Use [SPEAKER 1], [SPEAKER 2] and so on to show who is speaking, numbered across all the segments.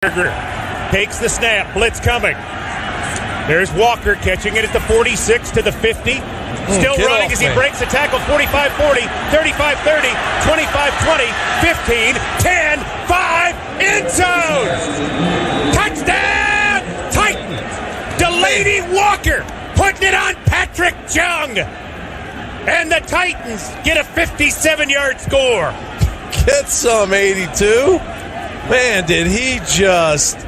[SPEAKER 1] Takes the snap. Blitz coming. There's Walker catching it at the 46 to the 50. Still running as he breaks the tackle. 45-40, 35-30, 25-20, 15, 10, 5, end zone! Touchdown! Titan! Delaney Walker putting it on Patrick Chung! And the Titans get a 57-yard score.
[SPEAKER 2] Get some, 82. Man, did he just...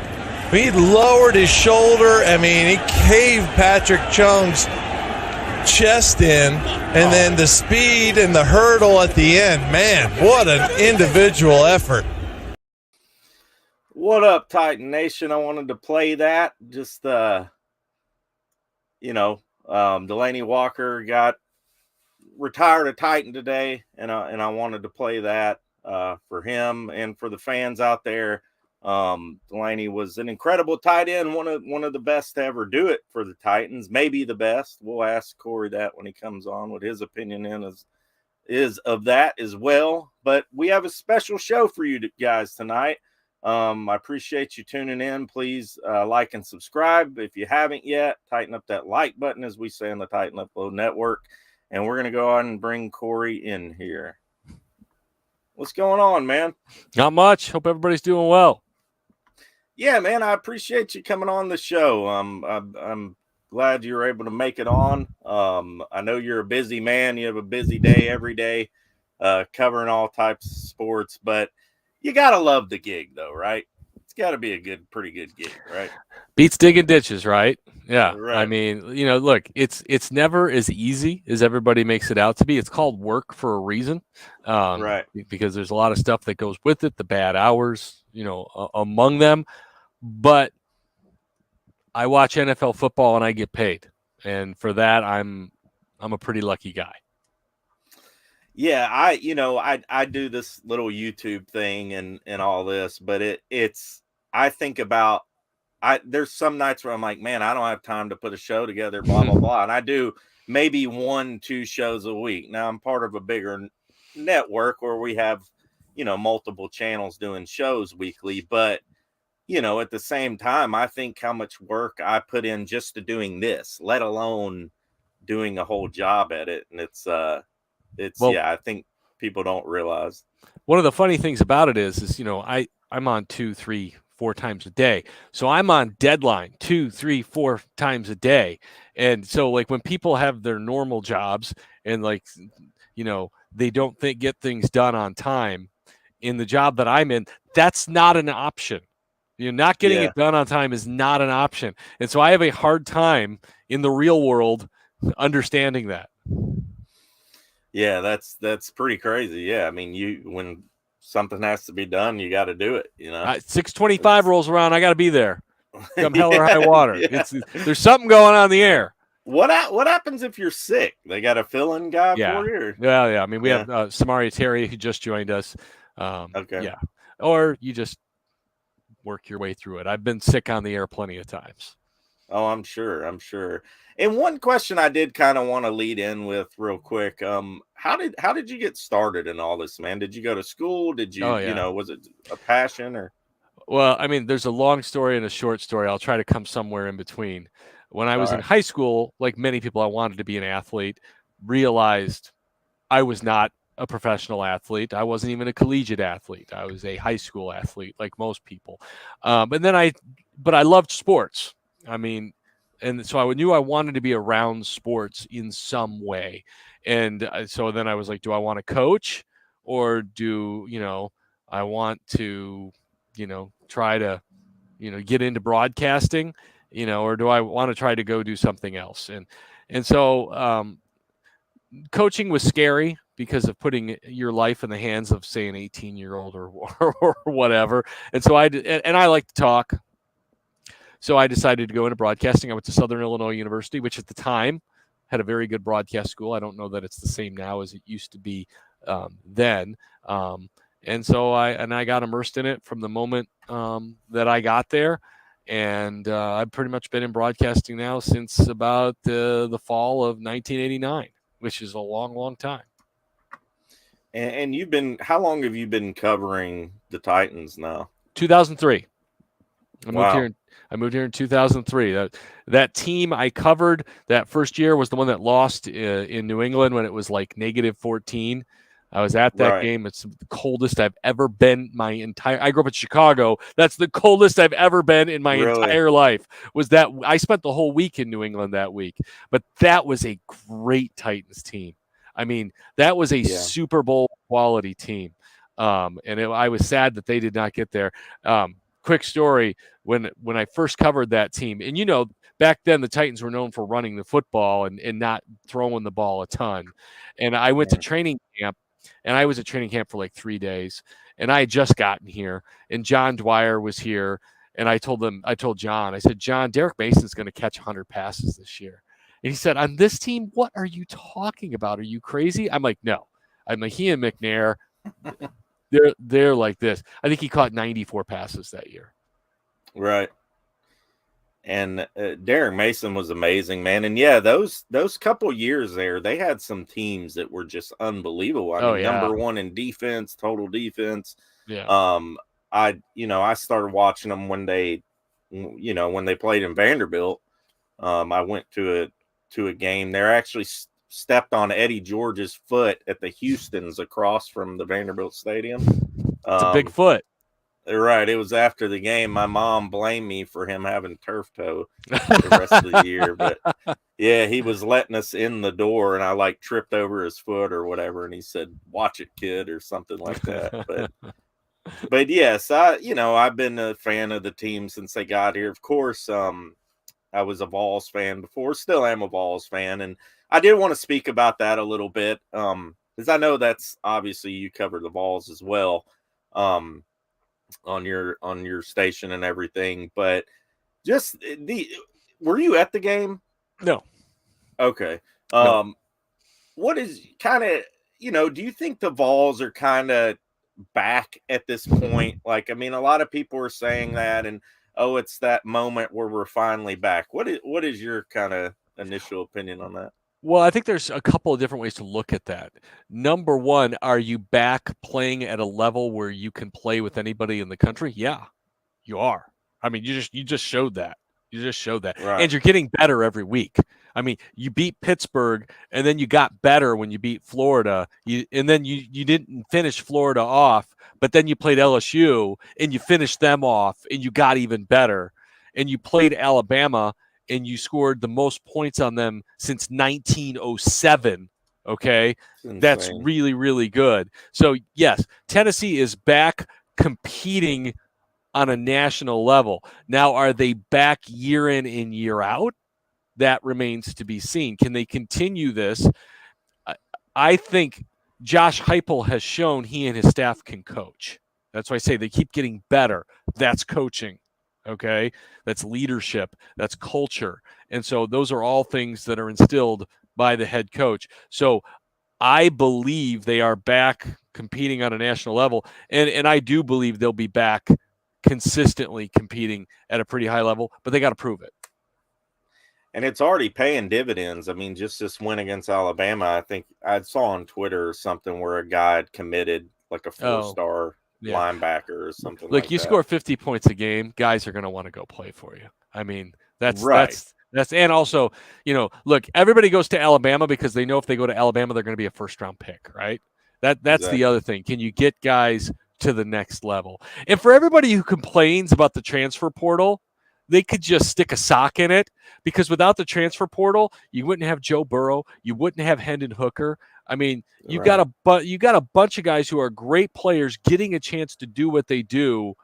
[SPEAKER 2] He lowered his shoulder. I mean, he caved Patrick Chung's chest in, and then the speed and the hurdle at the end. Man, what an individual effort.
[SPEAKER 3] What up, Titan Nation? I wanted to play that. Just, Delaney Walker got retired a Titan today, and I wanted to play that for him and for the fans out there. Delaney was an incredible tight end, one of the best to ever do it for the Titans, maybe the best. We'll ask Cory that when he comes on, what his opinion is of that as well. But we have a special show for you guys tonight. I appreciate you tuning in. Please like and subscribe if you haven't yet. Tighten up that like button, as we say on the Titan Upload Network. And we're going to go on and bring Cory in here. What's going on, man?
[SPEAKER 4] Not much. Hope everybody's doing well.
[SPEAKER 3] Yeah, man, I appreciate you coming on the show. I'm glad you were able to make it on. I know you're a busy man. You have a busy day every day, covering all types of sports, but you got to love the gig, though, right? It's got to be a pretty good gig, right?
[SPEAKER 4] Beats digging ditches, right? Yeah.
[SPEAKER 3] Right.
[SPEAKER 4] I mean, look, it's never as easy as everybody makes it out to be. It's called work for a reason,
[SPEAKER 3] right?
[SPEAKER 4] Because there's a lot of stuff that goes with it, the bad hours, among them. But I watch NFL football and I get paid, and for that, I'm a pretty lucky guy.
[SPEAKER 3] Yeah, I do this little YouTube thing and all this, but I think about there's some nights where I'm like, man, I don't have time to put a show together, blah blah blah, and I do maybe 1-2 shows a week. Now I'm part of a bigger network where we have multiple channels doing shows weekly, but at the same time, I think how much work I put in just to doing this, let alone doing a whole job at it. And I think people don't realize.
[SPEAKER 4] One of the funny things about it is I'm on 2, 3, 4 times a day. So I'm on deadline 2, 3, 4 times a day. And so like when people have their normal jobs and they don't get things done on time, in the job that I'm in, that's not an option. Not getting it done on time is not an option. And so I have a hard time in the real world understanding that.
[SPEAKER 3] Yeah, that's pretty crazy. Yeah, I mean, when something has to be done, you got to do it.
[SPEAKER 4] 6:25 rolls around, I got to be I come hell or high water. Yeah. There's something going on in the air.
[SPEAKER 3] What happens if you're sick? They got a fill-in guy for you?
[SPEAKER 4] Yeah. I mean, we have Samaria Terry who just joined us.
[SPEAKER 3] Okay.
[SPEAKER 4] Yeah, or you just work your way through it. I've been sick on the air plenty of times.
[SPEAKER 3] Oh, I'm sure. And one question I did kind of want to lead in with real quick. How did you get started in all this, man? Did you go to school? Did you, was it a passion or?
[SPEAKER 4] Well, I mean, there's a long story and a short story. I'll try to come somewhere in between. When I was in high school, like many people, I wanted to be an athlete, realized I was not a professional athlete. I wasn't even a collegiate athlete. I was a high school athlete like most people. But I loved sports. I mean, and so I knew I wanted to be around sports in some way. And so then I was like, do I want to coach or do, I want to, try to, get into broadcasting, or do I want to try to go do something else? And so coaching was scary because of putting your life in the hands of, say, an 18-year-old or whatever. And so I like to talk. So I decided to go into broadcasting. I went to Southern Illinois University, which at the time had a very good broadcast school. I don't know that it's the same now as it used to be then. And so I got immersed in it from the moment that I got there. And I've pretty much been in broadcasting now since about the fall of 1989, which is a long, long time.
[SPEAKER 3] And how long have you been covering the Titans now?
[SPEAKER 4] 2003. I moved here in 2003. That team I covered that first year was the one that lost in New England when it was like -14. I was at that game. It's the coldest I've ever been I grew up in Chicago. That's the coldest I've ever been in my entire life. Was that I spent the whole week in New England that week. But that was a great Titans team. I mean, that was a Super Bowl quality team. I was sad that they did not get there. Quick story, when I first covered that team, and back then the Titans were known for running the football and not throwing the ball a ton. And I went to training camp, and I was at training camp for like 3 days, and I had just gotten here, and John Dwyer was here, and I told John, I said, John, Derek Mason's going to catch 100 passes this year. And he said, on this team, what are you talking about? Are you crazy? I'm like, no. I'm like, he and McNair, they're like this. I think he caught 94 passes that year.
[SPEAKER 3] Right. And Derek Mason was amazing, man. And those couple years there, they had some teams that were just unbelievable. I mean, number one in defense, total defense.
[SPEAKER 4] Yeah.
[SPEAKER 3] I started watching them when they played in Vanderbilt. I went to a game. They're actually stepped on Eddie George's foot at the Houston's across from the Vanderbilt Stadium.
[SPEAKER 4] It's a big foot.
[SPEAKER 3] Right. It was after the game. My mom blamed me for him having turf toe the rest of the year. But yeah, he was letting us in the door, and I tripped over his foot or whatever. And he said, "Watch it, kid," or something like that. But yes, I've been a fan of the team since they got here. Of course, I was a Vols fan before, still am a Vols fan. And I did want to speak about that a little bit. Because I know that's obviously you cover the Vols as well. On your station and everything, but were you at the game?
[SPEAKER 4] No.
[SPEAKER 3] Okay.
[SPEAKER 4] No.
[SPEAKER 3] What is kind of, do you think the Vols are kind of back at this point? Like, I mean, a lot of people are saying that, and it's that moment where we're finally back. What is your kind of initial opinion on that?
[SPEAKER 4] Well, I think there's a couple of different ways to look at that. Number one, are you back playing at a level where you can play with anybody in the country? Yeah, you are. I mean, you just showed that. You just showed that.
[SPEAKER 3] Right.
[SPEAKER 4] And you're getting better every week. I mean, you beat Pittsburgh, and then you got better when you beat Florida. And then you didn't finish Florida off, but then you played LSU, and you finished them off, and you got even better. And you played Alabama, and you scored the most points on them since 1907. Okay, that's really, really good. So yes, Tennessee is back competing on a national level. Now, are they back year in and year out? That remains to be seen. Can they continue this? I think Josh Heupel has shown he and his staff can coach. That's why I say they keep getting better. That's coaching. Okay, that's leadership, that's culture. And so those are all things that are instilled by the head coach. So I believe they are back competing on a national level. And I do believe they'll be back consistently competing at a pretty high level, but they got to prove it.
[SPEAKER 3] And it's already paying dividends. I mean, just this win against Alabama, I think I saw on Twitter or something where a guy had committed like a 4-star linebacker or something.
[SPEAKER 4] Look, you score 50 points a game, guys are going to want to go play for you. I mean, that's
[SPEAKER 3] right.
[SPEAKER 4] That's and also, look, everybody goes to Alabama because they know if they go to Alabama, they're going to be a first-round pick, right? That's exactly. The other thing. Can you get guys to the next level? And for everybody who complains about the transfer portal, they could just stick a sock in it, because without the transfer portal, you wouldn't have Joe Burrow, you wouldn't have Hendon Hooker. I mean, you got a bunch of guys who are great players getting a chance to do what they do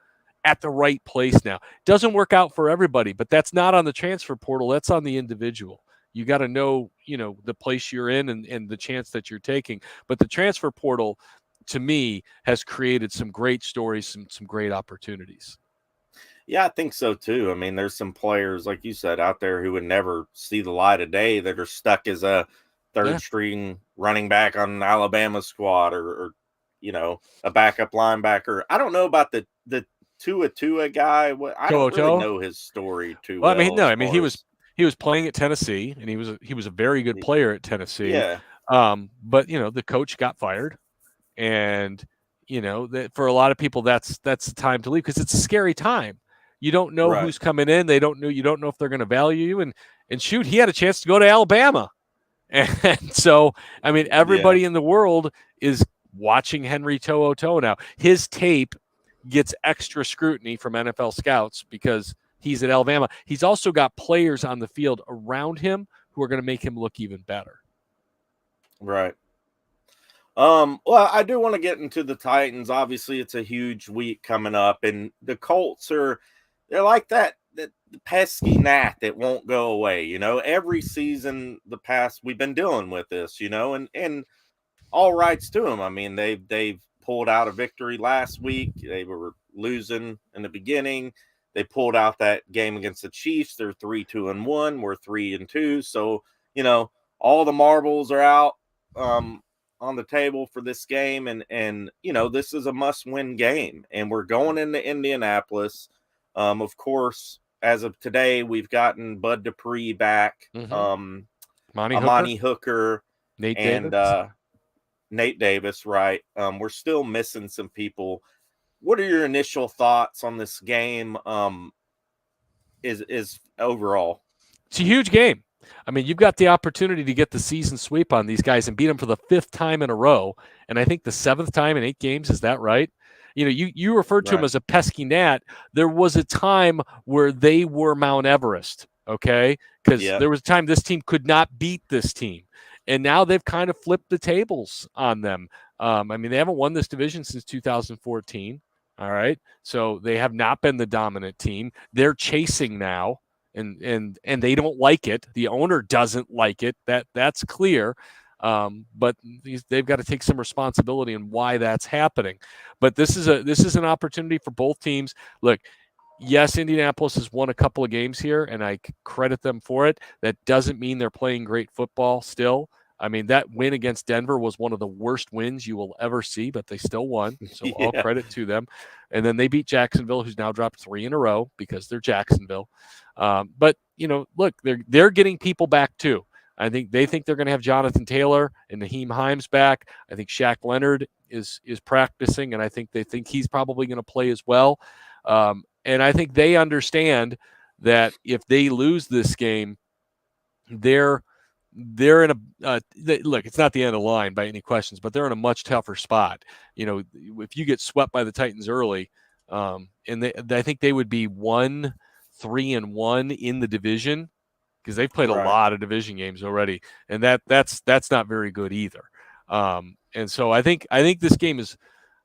[SPEAKER 4] at the right place now. Doesn't work out for everybody, but that's not on the transfer portal. That's on the individual. You got to know, the place you're in and the chance that you're taking. But the transfer portal, to me, has created some great stories, some great opportunities.
[SPEAKER 3] Yeah, I think so too. I mean, there's some players, like you said, out there who would never see the light of day that are stuck as a third string running back on an Alabama squad or a backup linebacker. I don't know about the Tua guy. I don't really know his story too well.
[SPEAKER 4] I mean, he was playing at Tennessee, and he was a very good player at Tennessee.
[SPEAKER 3] Yeah.
[SPEAKER 4] But the coach got fired, and that for a lot of people that's the time to leave, because it's a scary time. You don't know
[SPEAKER 3] Right.
[SPEAKER 4] who's coming in. You don't know if they're going to value you. And shoot, he had a chance to go to Alabama. And so, I mean, everybody in the world is watching Henry To'oTo'o now. His tape gets extra scrutiny from NFL scouts because he's at Alabama. He's also got players on the field around him who are going to make him look even better.
[SPEAKER 3] Right. Well, I do want to get into the Titans. Obviously, it's a huge week coming up, and the Colts they're like that pesky gnat that won't go away. You know, every season we've been dealing with this. You know, and all rights to them. I mean, they've pulled out a victory last week. They were losing in the beginning. They pulled out that game against the Chiefs. They're 3-2-1. We're 3-2. So you know, all the marbles are out on the table for this game, and you know, this is a must-win game, and we're going into Indianapolis. Of course, as of today, we've gotten Bud Dupree back, Amani Hooker,
[SPEAKER 4] Nate
[SPEAKER 3] Davis, right? We're still missing some people. What are your initial thoughts on this game? Is overall?
[SPEAKER 4] It's a huge game. I mean, you've got the opportunity to get the season sweep on these guys and beat them for the 5th time in a row, and I think the 7th time in 8 games. Is that right? You know, you referred to them as a pesky gnat. There was a time where they were Mount Everest, okay? Because there was a time this team could not beat this team, and now they've kind of flipped the tables on them. I mean, they haven't won this division since 2014. All right, so they have not been the dominant team. They're chasing now. And they don't like it. The owner doesn't like it. That's clear. But they've got to take some responsibility in why that's happening. But this is an opportunity for both teams. Look, yes, Indianapolis has won a couple of games here, and I credit them for it. That doesn't mean they're playing great football still. I mean, that win against Denver was one of the worst wins you will ever see, but they still won. So all credit to them. And then they beat Jacksonville, who's now dropped 3 in a row because they're Jacksonville. But, you know, look, they're getting people back too. I think they think they're going to have Jonathan Taylor and Naheem Hines back. I think Shaq Leonard is practicing, and I think they think he's probably going to play as well. And I think they understand that if they lose this game, they're in a look, it's not the end of the line by any questions, but they're in a much tougher spot. You know, if you get swept by the Titans early, and I think they would be 1-3-1 in the division because they've played a lot of division games already, and that's not very good either. And so I think this game is,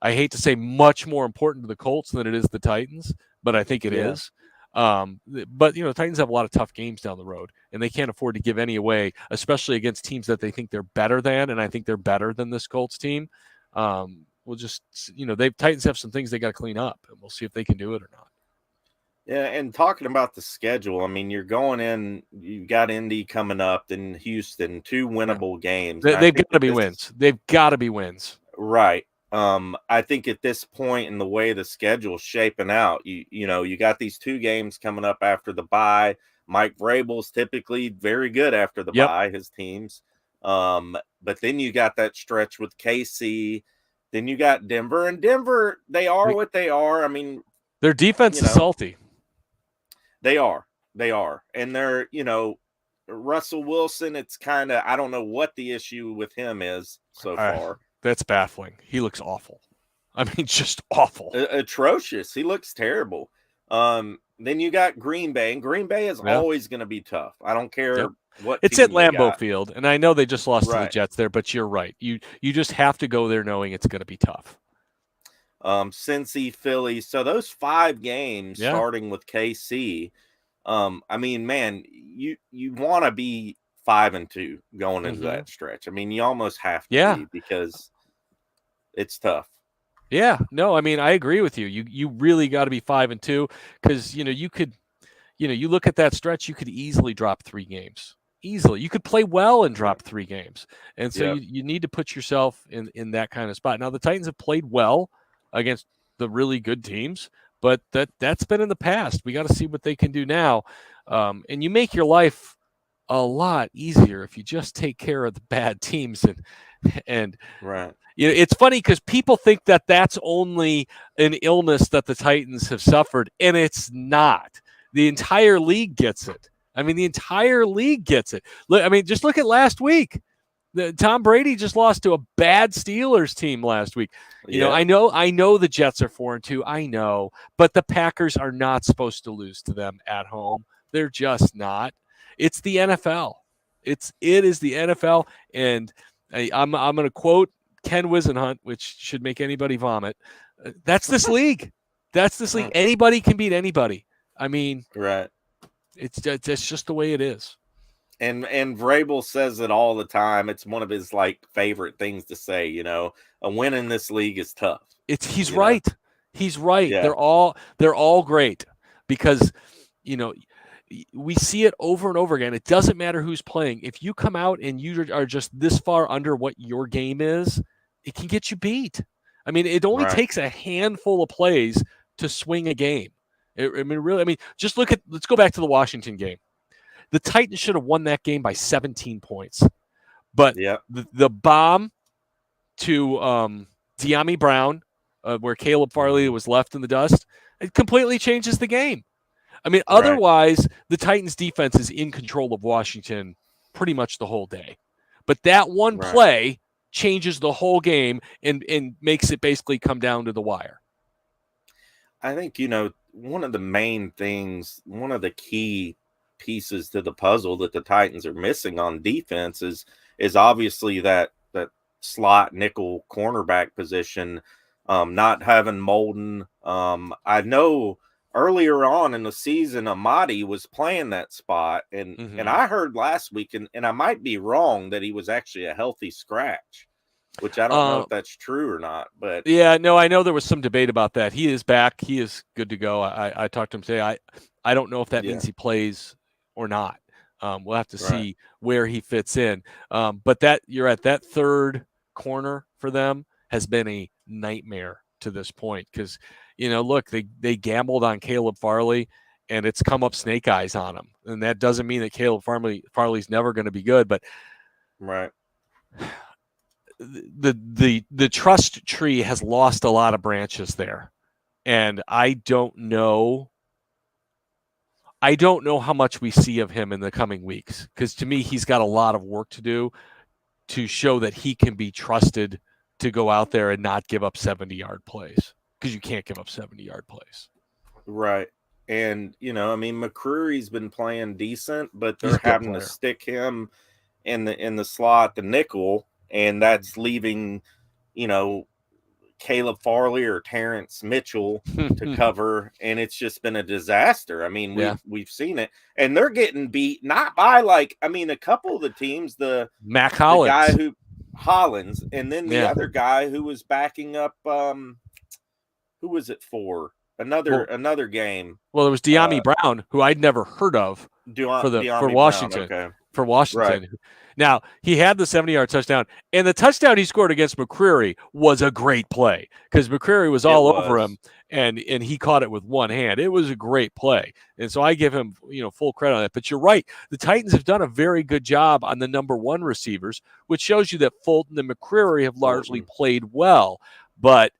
[SPEAKER 4] I hate to say, much more important to the Colts than it is the Titans, but I think it is. But you know, the Titans have a lot of tough games down the road, and they can't afford to give any away, especially against teams that they think they're better than, and I think they're better than this Colts team. We'll just, you know, Titans have some things they got to clean up, and we'll see if they can do it or not.
[SPEAKER 3] Yeah, and talking about the schedule, I mean, you're going in, you've got Indy coming up, then Houston, 2 winnable games.
[SPEAKER 4] They've got to be wins. They've got to be wins.
[SPEAKER 3] Right. I think at this point in the way the schedule's shaping out, you know, you got these 2 games coming up after the bye. Mike Vrabel's typically very good after the bye, his teams. But then you got that stretch with KC. Then you got Denver. And Denver, they are what they are. I mean,
[SPEAKER 4] their defense is salty.
[SPEAKER 3] They are. And they're, you know, Russell Wilson, it's kind of, I don't know what the issue with him is so far.
[SPEAKER 4] That's baffling. He looks awful. I mean, just awful.
[SPEAKER 3] Atrocious. He looks terrible. Then you got Green Bay, and Green Bay is always going to be tough. I don't care what.
[SPEAKER 4] It's at Lambeau Field, and I know they just lost to the Jets there, but you're right. You just have to go there knowing it's going to be tough.
[SPEAKER 3] Cincy, Philly. So those 5 games starting with KC. I mean, man, you want to be 5-2 going into that stretch. I mean, you almost have to be because it's tough.
[SPEAKER 4] Yeah, no, I mean, I agree with you. You really got to be 5-2 because, you know, you look at that stretch, you could easily drop 3 games. Easily. You could play well and drop 3 games. And so you need to put yourself in that kind of spot. Now, the Titans have played well against the really good teams, but that's been in the past. We got to see what they can do now. And you make your life a lot easier if you just take care of the bad teams and
[SPEAKER 3] Right.
[SPEAKER 4] it's funny because people think that that's only an illness that the Titans have suffered, and it's not. The entire league gets it. I mean, the entire league gets it. I mean, just look at last week. Tom Brady just lost to a bad Steelers team last week. I know the Jets are 4-2. I know, but the Packers are not supposed to lose to them at home. They're just not. It's the NFL. It is the NFL, and I'm going to quote Ken Wisenhunt, which should make anybody vomit. That's this league. That's this league. Anybody can beat anybody. I mean,
[SPEAKER 3] right.
[SPEAKER 4] It's just the way it is.
[SPEAKER 3] And Vrabel says it all the time. It's one of his favorite things to say. A win in this league is tough.
[SPEAKER 4] He's right. He's right.
[SPEAKER 3] Yeah.
[SPEAKER 4] They're all great because we see it over and over again. It doesn't matter who's playing. If you come out and you are just this far under what your game is, it can get you beat. I mean, it only takes a handful of plays to swing a game. Just let's go back to the Washington game. The Titans should have won that game by 17 points. But the bomb to De'Ami Brown, where Caleb Farley was left in the dust, it completely changes the game. I mean, otherwise, the Titans' defense is in control of Washington pretty much the whole day. But that one play changes the whole game and makes it basically come down to the wire.
[SPEAKER 3] I think, one of the main things, one of the key pieces to the puzzle that the Titans are missing on defense is obviously that slot nickel cornerback position, not having Molden. I know earlier on in the season, Amadi was playing that spot, and I heard last week, and I might be wrong, that he was actually a healthy scratch, which I don't know if that's true or not. But
[SPEAKER 4] yeah, no, I know there was some debate about that. He is back. He is good to go. I talked to him today. I don't know if that means he plays or not. We'll have to see where he fits in. But you're at that third corner for them has been a nightmare to this point because, look, they gambled on Caleb Farley and it's come up snake eyes on him. And that doesn't mean that Caleb Farley's never going to be good, but the trust tree has lost a lot of branches there. And I don't know how much we see of him in the coming weeks because to me, he's got a lot of work to do to show that he can be trusted to go out there and not give up 70-yard plays because you can't give up 70-yard plays.
[SPEAKER 3] Right. And, McCreary's been playing decent, but they're having to stick him in the slot, the nickel, and that's leaving, Caleb Farley or Terrence Mitchell to cover, and it's just been a disaster. I mean, we've seen it, and they're getting beat not by a couple of the teams, the
[SPEAKER 4] Mac Hollins,
[SPEAKER 3] the guy who Hollins, and then the other guy who was backing up. Who was it for? Another game.
[SPEAKER 4] Well, it was De'Ami Brown, who I'd never heard of for Washington.
[SPEAKER 3] Brown, okay.
[SPEAKER 4] For Washington. Now, he had the 70-yard touchdown, and the touchdown he scored against McCreary was a great play because McCreary was over him, and he caught it with one hand. It was a great play, and so I give him full credit on that. But you're right. The Titans have done a very good job on the number one receivers, which shows you that Fulton and McCreary have largely played well, but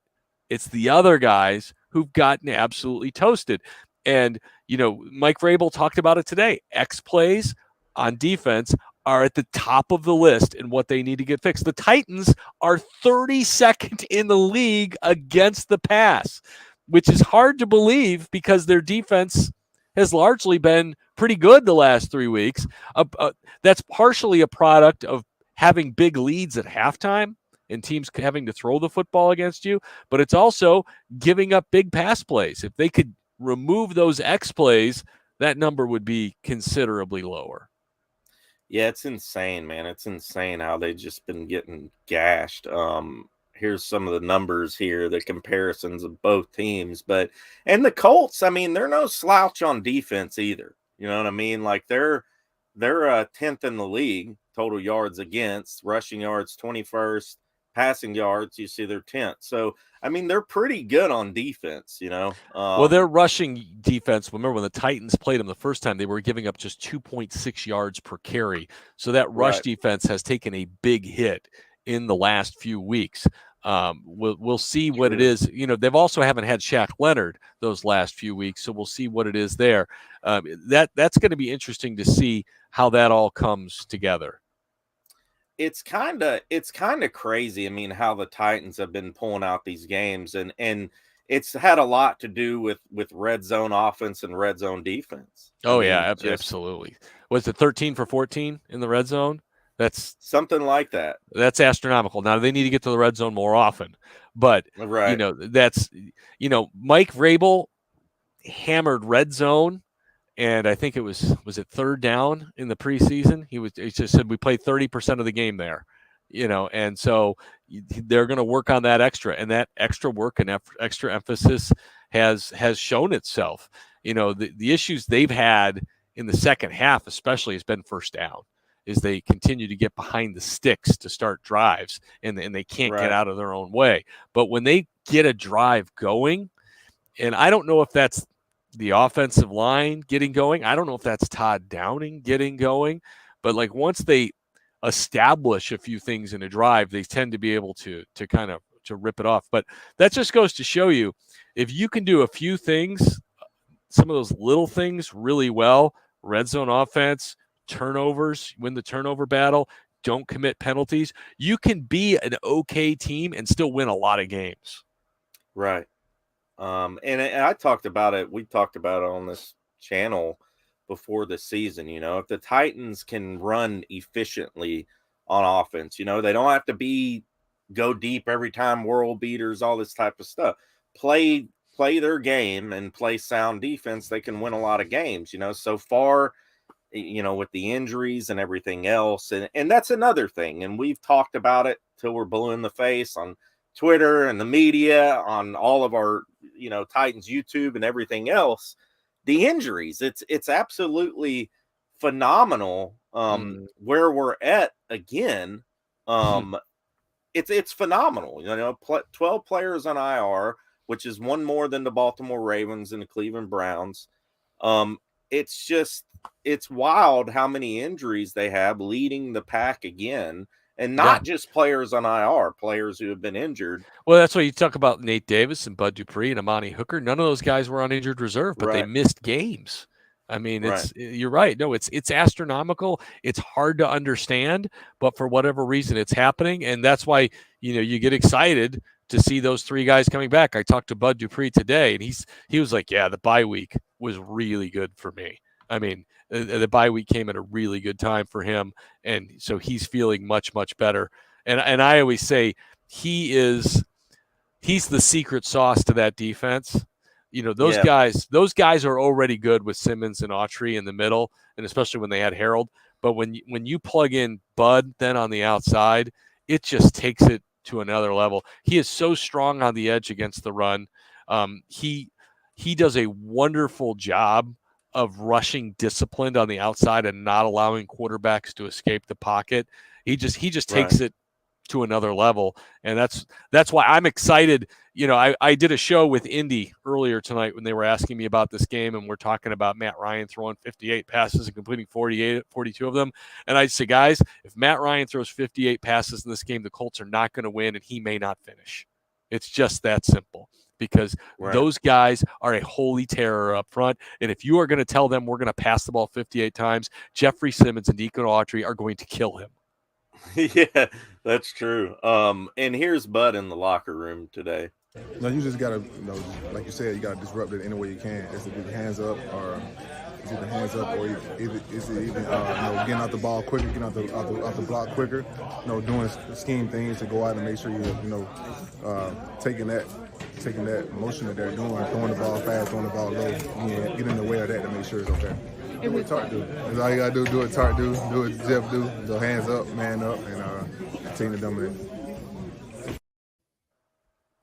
[SPEAKER 4] it's the other guys who've gotten absolutely toasted. And, Mike Vrabel talked about it today. X plays on defense are at the top of the list in what they need to get fixed. The Titans are 32nd in the league against the pass, which is hard to believe because their defense has largely been pretty good the last 3 weeks. That's partially a product of having big leads at halftime and teams having to throw the football against you, but it's also giving up big pass plays. If they could remove those X plays, that number would be considerably lower.
[SPEAKER 3] Yeah, it's insane, man. It's insane how they've just been getting gashed. Here's some of the numbers here, the comparisons of both teams. And the Colts, I mean, they're no slouch on defense either. You know what I mean? They're 10th in the league, total yards against, rushing yards 21st, passing yards, you see they're 10th. So, I mean, they're pretty good on defense,
[SPEAKER 4] Well, their rushing defense, remember when the Titans played them the first time, they were giving up just 2.6 yards per carry. So that rush defense has taken a big hit in the last few weeks. We'll see what it is. They've also haven't had Shaq Leonard those last few weeks, so we'll see what it is there. That's going to be interesting to see how that all comes together.
[SPEAKER 3] It's kind of crazy. I mean, how the Titans have been pulling out these games, and it's had a lot to do with red zone offense and red zone defense.
[SPEAKER 4] Absolutely. Was it 13 for 14 in the red zone? That's
[SPEAKER 3] something like that.
[SPEAKER 4] That's astronomical. Now they need to get to the red zone more often, but that's Mike Vrabel hammered red zone, and I think it was it third down in the preseason. He just said we played 30% of the game there, and so they're going to work on that extra, and that extra work and extra emphasis has shown itself. The issues they've had in the second half, especially, has been first down. Is they continue to get behind the sticks to start drives, and they can't get out of their own way. But when they get a drive going, and I don't know if that's the offensive line getting going, I don't know if that's Todd Downing getting going, but like once they establish a few things in a drive, they tend to be able to kind of to rip it off. But that just goes to show you, if you can do a few things, some of those little things really well, red zone offense, turnovers, win the turnover battle, don't commit penalties, you can be an okay team and still win a lot of games.
[SPEAKER 3] Right. And I talked about it. We talked about it on this channel before the season. If the Titans can run efficiently on offense, they don't have to go deep every time, world beaters, all this type of stuff. Play their game and play sound defense, they can win a lot of games. So far, with the injuries and everything else. And that's another thing. And we've talked about it till we're blue in the face on Twitter and the media, on all of our, Titans YouTube and everything else. The injuries, it's absolutely phenomenal where we're at again. It's phenomenal. 12 players on IR, which is one more than the Baltimore Ravens and the Cleveland Browns. It's wild how many injuries they have, leading the pack again, and not just players on IR, players who have been injured.
[SPEAKER 4] Well, that's why you talk about Nate Davis and Bud Dupree and Amani Hooker. None of those guys were on injured reserve, but they missed games. I mean, you're right. No, it's astronomical. It's hard to understand, but for whatever reason, it's happening, and that's why you get excited to see those three guys coming back. I talked to Bud Dupree today, and he was like, "Yeah, the bye week was really good for me." I mean, the bye week came at a really good time for him, and so he's feeling much, much better. And I always say he's the secret sauce to that defense. Those guys are already good with Simmons and Autry in the middle, and especially when they had Harold. But when you plug in Bud then on the outside, it just takes it to another level. He is so strong on the edge against the run. He does a wonderful job of rushing disciplined on the outside and not allowing quarterbacks to escape the pocket. He just takes it to another level, and that's why I'm excited. I did a show with Indy earlier tonight when they were asking me about this game, and we're talking about Matt Ryan throwing 58 passes and completing 42 of them. And I say, guys, if Matt Ryan throws 58 passes in this game, the Colts are not going to win, and he may not finish. It's just that simple, because those guys are a holy terror up front. And if you are going to tell them we're going to pass the ball 58 times, Jeffrey Simmons and Deacon Autry are going to kill him.
[SPEAKER 3] Yeah, that's true. And here's Bud in the locker room today.
[SPEAKER 5] No, you just gotta, like you said, you gotta disrupt it any way you can. Is it hands up, or is it the hands up, or is it even getting out the ball quicker, getting out the block quicker? Doing scheme things to go out and make sure you taking that motion that they're doing, throwing the ball fast, throwing the ball low, get in the way of that to make sure it's okay. Do what Tart do. That's all you gotta do. Do what Tart do. Do what Jeff do. Go hands up, man up, and team to dominate.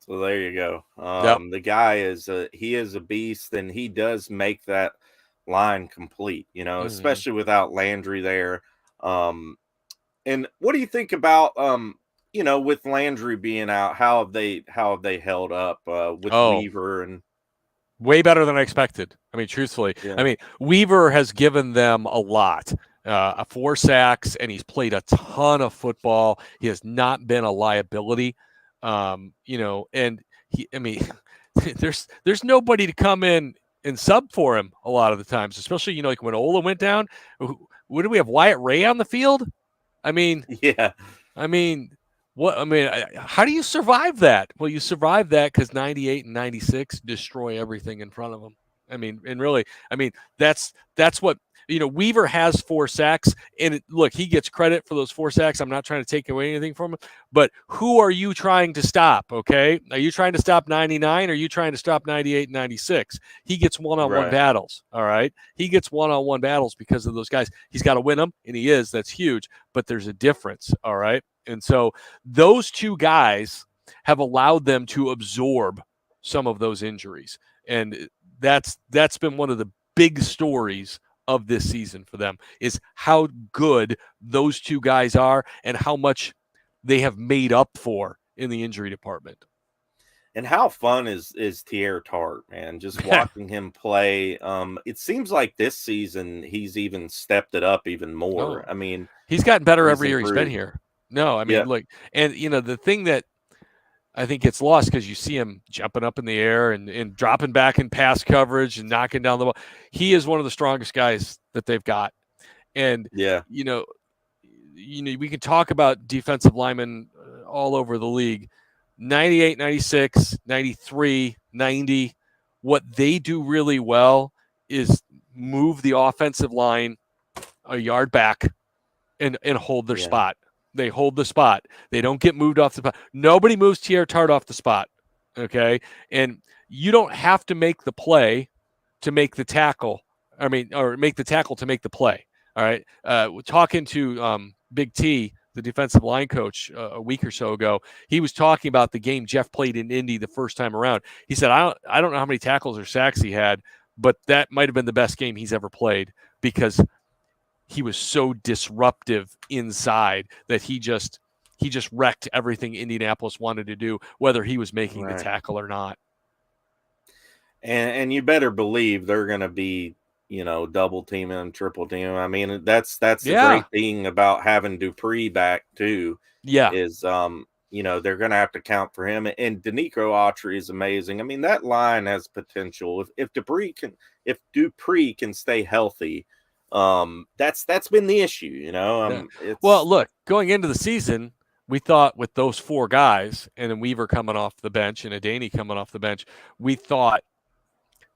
[SPEAKER 3] So there you go. The guy is a beast, and he does make that line complete. Especially without Landry there. And what do you think about with Landry being out, how have they held up with
[SPEAKER 4] Oh,
[SPEAKER 3] Weaver and
[SPEAKER 4] way better than I expected. I mean, truthfully,
[SPEAKER 3] yeah.
[SPEAKER 4] Weaver has given them a lot. 4 sacks, and he's played a ton of football. He has not been a liability. And there's nobody to come in and sub for him a lot of the times, especially, like when Ola went down. What do we have? Wyatt Ray on the field?
[SPEAKER 3] Yeah.
[SPEAKER 4] How do you survive that? Well, you survive that because 98 and 96 destroy everything in front of them. That's what, Weaver has 4 sacks, and look, he gets credit for those 4 sacks. I'm not trying to take away anything from him, but who are you trying to stop? Okay. Are you trying to stop 99? Or are you trying to stop 98 and 96? He gets one-on-one
[SPEAKER 3] Right.
[SPEAKER 4] battles. All right. He gets one-on-one battles because of those guys. He's got to win them, and he is. That's huge, but there's a difference. All right. And so those 2 guys have allowed them to absorb some of those injuries. And that's been one of the big stories of this season for them, is how good those 2 guys are and how much they have made up for in the injury department.
[SPEAKER 3] And how fun is Teair Tart, man? Just watching him play. It seems like this season he's even stepped it up even more.
[SPEAKER 4] Oh, he's gotten better every year
[SPEAKER 3] improved.
[SPEAKER 4] he's been here. No,
[SPEAKER 3] Yeah.
[SPEAKER 4] look, and the thing that I think gets lost because you see him jumping up in the air and dropping back in pass coverage and knocking down the ball. He is one of the strongest guys that they've got. And,
[SPEAKER 3] Yeah.
[SPEAKER 4] We can talk about defensive linemen all over the league. 98, 96, 93, 90. What they do really well is move the offensive line a yard back and hold their spot. They hold the spot. They don't get moved off the spot. Nobody moves Teair Tart off the spot, okay? And you don't have to make the play to make the tackle. Or make the tackle to make the play, all right? Talking to Big T, the defensive line coach, a week or so ago, he was talking about the game Jeff played in Indy the first time around. He said, I don't know how many tackles or sacks he had, but that might have been the best game he's ever played because he was so disruptive inside that he just wrecked everything Indianapolis wanted to do, whether he was making the tackle or not.
[SPEAKER 3] And you better believe they're going to be, double teaming and triple teaming. That's the great thing about having Dupree back too.
[SPEAKER 4] Yeah.
[SPEAKER 3] Is, they're going to have to count for him. And Danico Autry is amazing. That line has potential. If Dupree can stay healthy, that's been the issue,
[SPEAKER 4] Well, look, going into the season, we thought with those 4 guys and then Weaver coming off the bench and Adaney coming off the bench, we thought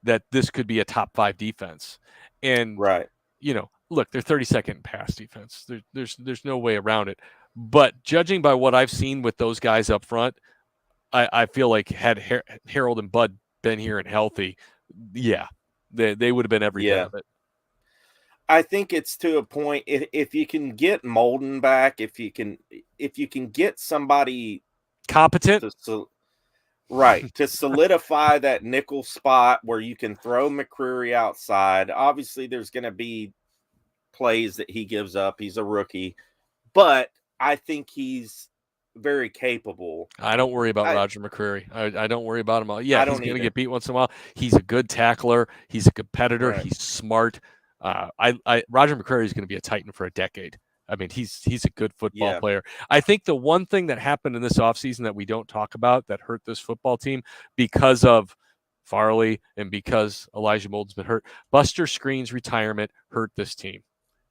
[SPEAKER 4] that this could be a top 5 defense. And look, they're 32nd in pass defense. There's no way around it. But judging by what I've seen with those guys up front, I feel like had Harold and Bud been here and healthy, they would have been every bit of it.
[SPEAKER 3] I think it's to a point, if you can get Molden back, if you can get somebody
[SPEAKER 4] competent
[SPEAKER 3] to solidify that nickel spot where you can throw McCreary outside. Obviously there's going to be plays that he gives up. He's a rookie, but I think he's very capable.
[SPEAKER 4] I don't worry about Roger McCreary. I don't worry about him. Yeah, he's going to get beat once in a while. He's a good tackler. He's a competitor. Right. He's smart. Roger McCreary is going to be a Titan for a decade. He's a good football player. I think the one thing that happened in this offseason that we don't talk about that hurt this football team because of Farley and because Elijah Molden's been hurt, Buster Screen's retirement hurt this team.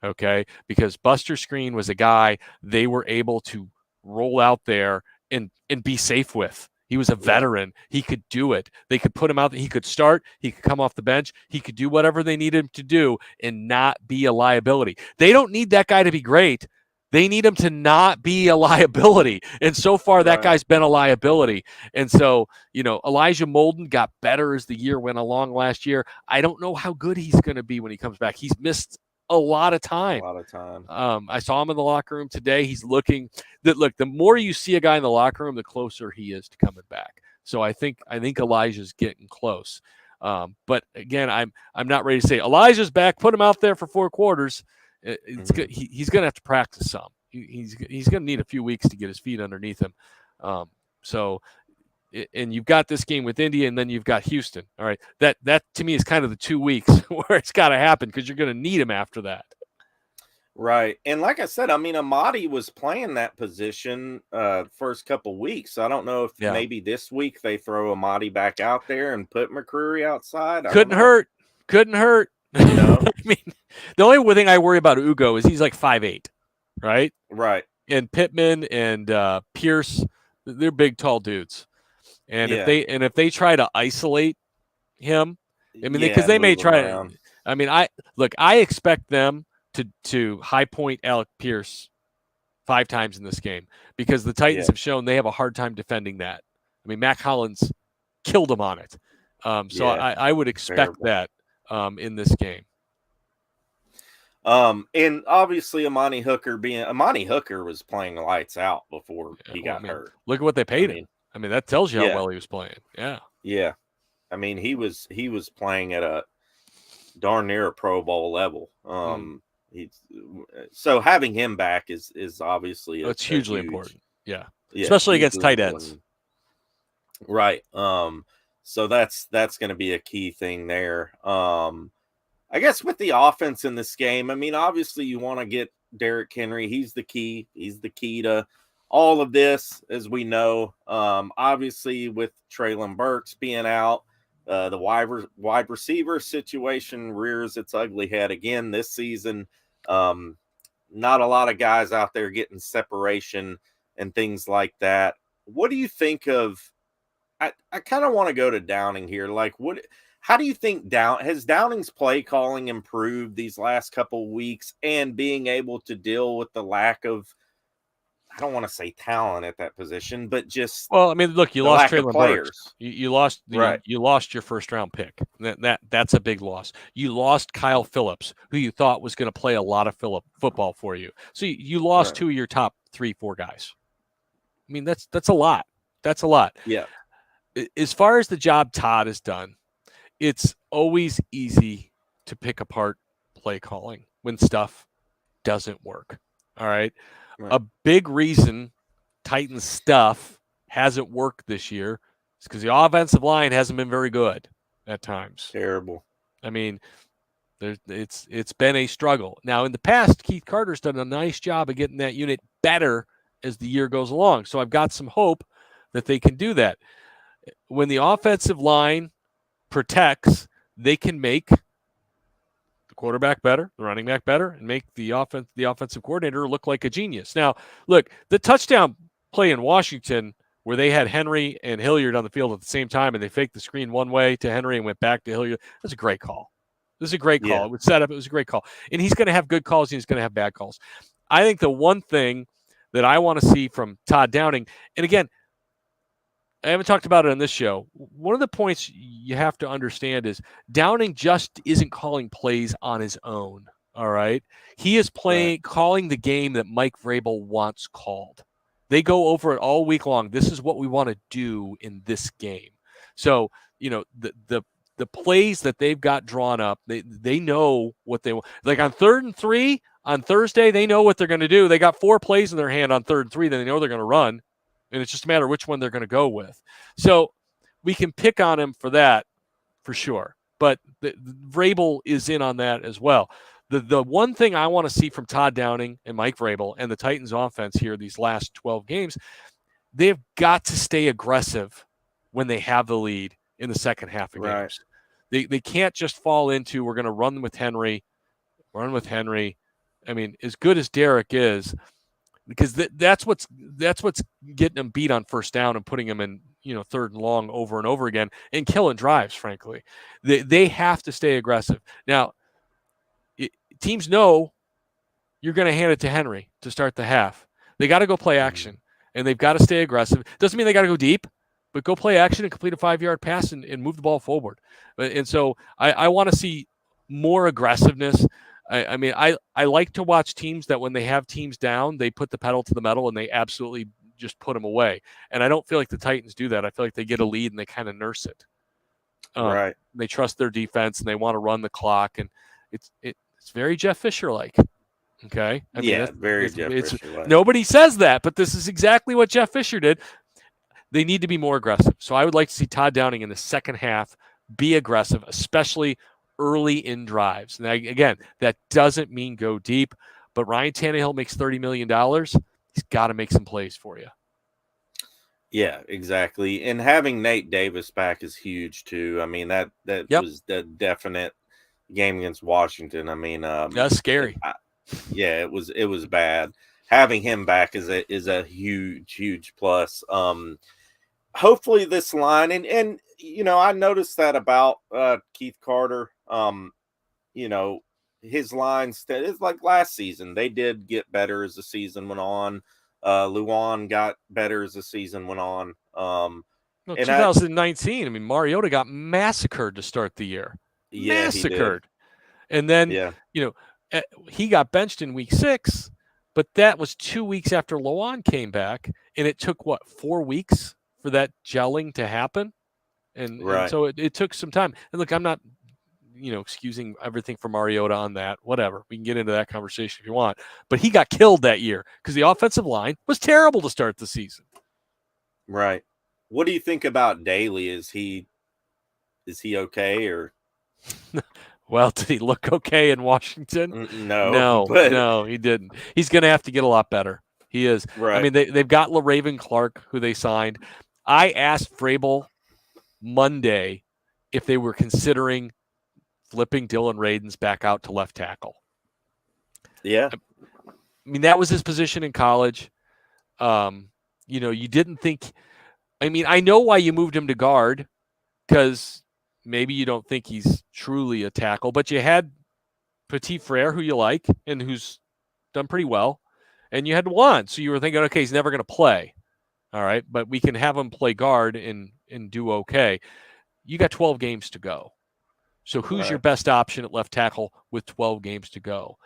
[SPEAKER 4] Okay, because Buster Screen was a guy they were able to roll out there and be safe with. He was a veteran. He could do it. They could put him out there. He could start. He could come off the bench. He could do whatever they needed him to do and not be a liability. They don't need that guy to be great. They need him to not be a liability. And so far, that guy's been a liability. And so, Elijah Molden got better as the year went along last year. I don't know how good he's going to be when he comes back. He's missed a lot of time. I saw him in the locker room today. He's looking that. Look, the more you see a guy in the locker room, the closer he is to coming back. So I think Elijah's getting close. But again, I'm not ready to say Elijah's back. Put him out there for 4 quarters. It's good. He's going to have to practice some. he's going to need a few weeks to get his feet underneath him. And you've got this game with Indy, and then you've got Houston. All right, that to me is kind of the 2 weeks where it's got to happen because you're going to need him after that.
[SPEAKER 3] Right. And like I said, I mean, Amadi was playing that position first couple weeks. I don't know if maybe this week they throw Amadi back out there and put McCreary outside.
[SPEAKER 4] Couldn't hurt. I mean, the only thing I worry about Ugo is he's like 5'8", right?
[SPEAKER 3] Right.
[SPEAKER 4] And Pittman and Pierce, they're big, tall dudes. And if they try to isolate him, I mean, because they may try to. I mean, I expect them to high point Alec Pierce 5 times in this game because the Titans have shown they have a hard time defending that. I mean, Mac Hollins killed him on it. So I would expect that in this game.
[SPEAKER 3] And obviously Amani Hooker was playing lights out before he got hurt.
[SPEAKER 4] Look at what they paid him. I mean, that tells you how well he was playing. Yeah.
[SPEAKER 3] Yeah. I mean, he was playing at a darn near a Pro Bowl level. So having him back is obviously
[SPEAKER 4] it's hugely important. Yeah. Especially against tight ends.
[SPEAKER 3] Right. So that's going to be a key thing there. I guess with the offense in this game, I mean, obviously you want to get Derrick Henry. He's the key. He's the key to all of this, as we know. Obviously with Treylon Burks being out, the wide receiver situation rears its ugly head again this season. Not a lot of guys out there getting separation and things like that. What do you think of? I kind of want to go to Downing here. Like, how do you think has Downing's play calling improved these last couple weeks and being able to deal with the lack of, I don't want to say talent at that position, but just
[SPEAKER 4] I mean, look, you lost Treylon Burks. You lost your first round pick. That's a big loss. You lost Kyle Phillips, who you thought was going to play a lot of football for you. So you lost 2 of your top 3-4 guys. I mean, that's a lot. That's a lot.
[SPEAKER 3] Yeah.
[SPEAKER 4] As far as the job Todd has done, it's always easy to pick apart play calling when stuff doesn't work. All right. A big reason Titans stuff hasn't worked this year is because the offensive line hasn't been very good at times.
[SPEAKER 3] Terrible.
[SPEAKER 4] I mean, it's been a struggle. Now, in the past, Keith Carter's done a nice job of getting that unit better as the year goes along. So I've got some hope that they can do that. When the offensive line protects, they can make the quarterback better, the running back better, and make the offensive coordinator look like a genius. Now, look, the touchdown play in Washington where they had Henry and Hilliard on the field at the same time and they faked the screen one way to Henry and went back to Hilliard. That's a great call. This is a great call.
[SPEAKER 3] Yeah.
[SPEAKER 4] It was set up. It was a great call. And he's going to have good calls and he's going to have bad calls. I think the one thing that I want to see from Todd Downing, and again, I haven't talked about it on this show. One of the points you have to understand is Downing just isn't calling plays on his own. All right. He is calling the game that Mike Vrabel wants called. They go over it all week long. This is what we want to do in this game. So, the plays that they've got drawn up, they know what they want. Like on 3rd and 3 on Thursday, they know what they're going to do. They got 4 plays in their hand on 3rd and 3 that they know they're going to run. And it's just a matter of which one they're going to go with. So we can pick on him for that, for sure. But the Vrabel is in on that as well. The one thing I want to see from Todd Downing and Mike Vrabel and the Titans offense here these last 12 games, they've got to stay aggressive when they have the lead in the second half of games. They can't just fall into, we're going to run with Henry. I mean, as good as Derek is, because that's what's getting them beat on first down and putting them in 3rd and long over and over again and killing drives. Frankly, they have to stay aggressive. Now, teams know you're going to hand it to Henry to start the half. They got to go play action and they've got to stay aggressive. Doesn't mean they got to go deep, but go play action and complete a 5-yard pass and move the ball forward. And so I want to see more aggressiveness. I mean, I like to watch teams that when they have teams down, they put the pedal to the metal and they absolutely just put them away. And I don't feel like the Titans do that. I feel like they get a lead and they kind of nurse it. They trust their defense and they want to run the clock. And it's very Jeff Fisher-like. Okay. I mean,
[SPEAKER 3] very Jeff Fisher.
[SPEAKER 4] Nobody says that, but this is exactly what Jeff Fisher did. They need to be more aggressive. So I would like to see Todd Downing in the second half be aggressive, especially early in drives. Now, again, that doesn't mean go deep, but Ryan Tannehill makes $30 million. He's got to make some plays for you.
[SPEAKER 3] Yeah, exactly. And having Nate Davis back is huge too. I mean, that was the definite game against Washington. I mean,
[SPEAKER 4] that's scary.
[SPEAKER 3] It was bad. Having him back is a huge plus. Hopefully this line and I noticed that about Keith Carter. His lines it's like last season. They did get better as the season went on. Luan got better as the season went on.
[SPEAKER 4] 2019, I mean, Mariota got massacred to start the year.
[SPEAKER 3] Yeah,
[SPEAKER 4] massacred. And then, he got benched in week 6, but that was 2 weeks after Luan came back, and it took, 4 weeks for that gelling to happen? And so it took some time. And look, I'm not, excusing everything for Mariota on that, whatever. We can get into that conversation if you want. But he got killed that year because the offensive line was terrible to start the season.
[SPEAKER 3] Right. What do you think about Daly? Is he okay or?
[SPEAKER 4] Well, did he look okay in Washington?
[SPEAKER 3] No,
[SPEAKER 4] he didn't. He's going to have to get a lot better. He is.
[SPEAKER 3] Right.
[SPEAKER 4] I mean, they've got LaRaven Clark, who they signed. I asked Vrabel Monday if they were considering flipping Dylan Radins back out to left tackle.
[SPEAKER 3] Yeah.
[SPEAKER 4] I mean, that was his position in college. You didn't think – I mean, I know why you moved him to guard because maybe you don't think he's truly a tackle, but you had Petit Frere, who you like and who's done pretty well, and you had Juan. So you were thinking, okay, he's never going to play. All right, but we can have him play guard and do okay. You got 12 games to go. So who's your best option at left tackle with 12 games to go?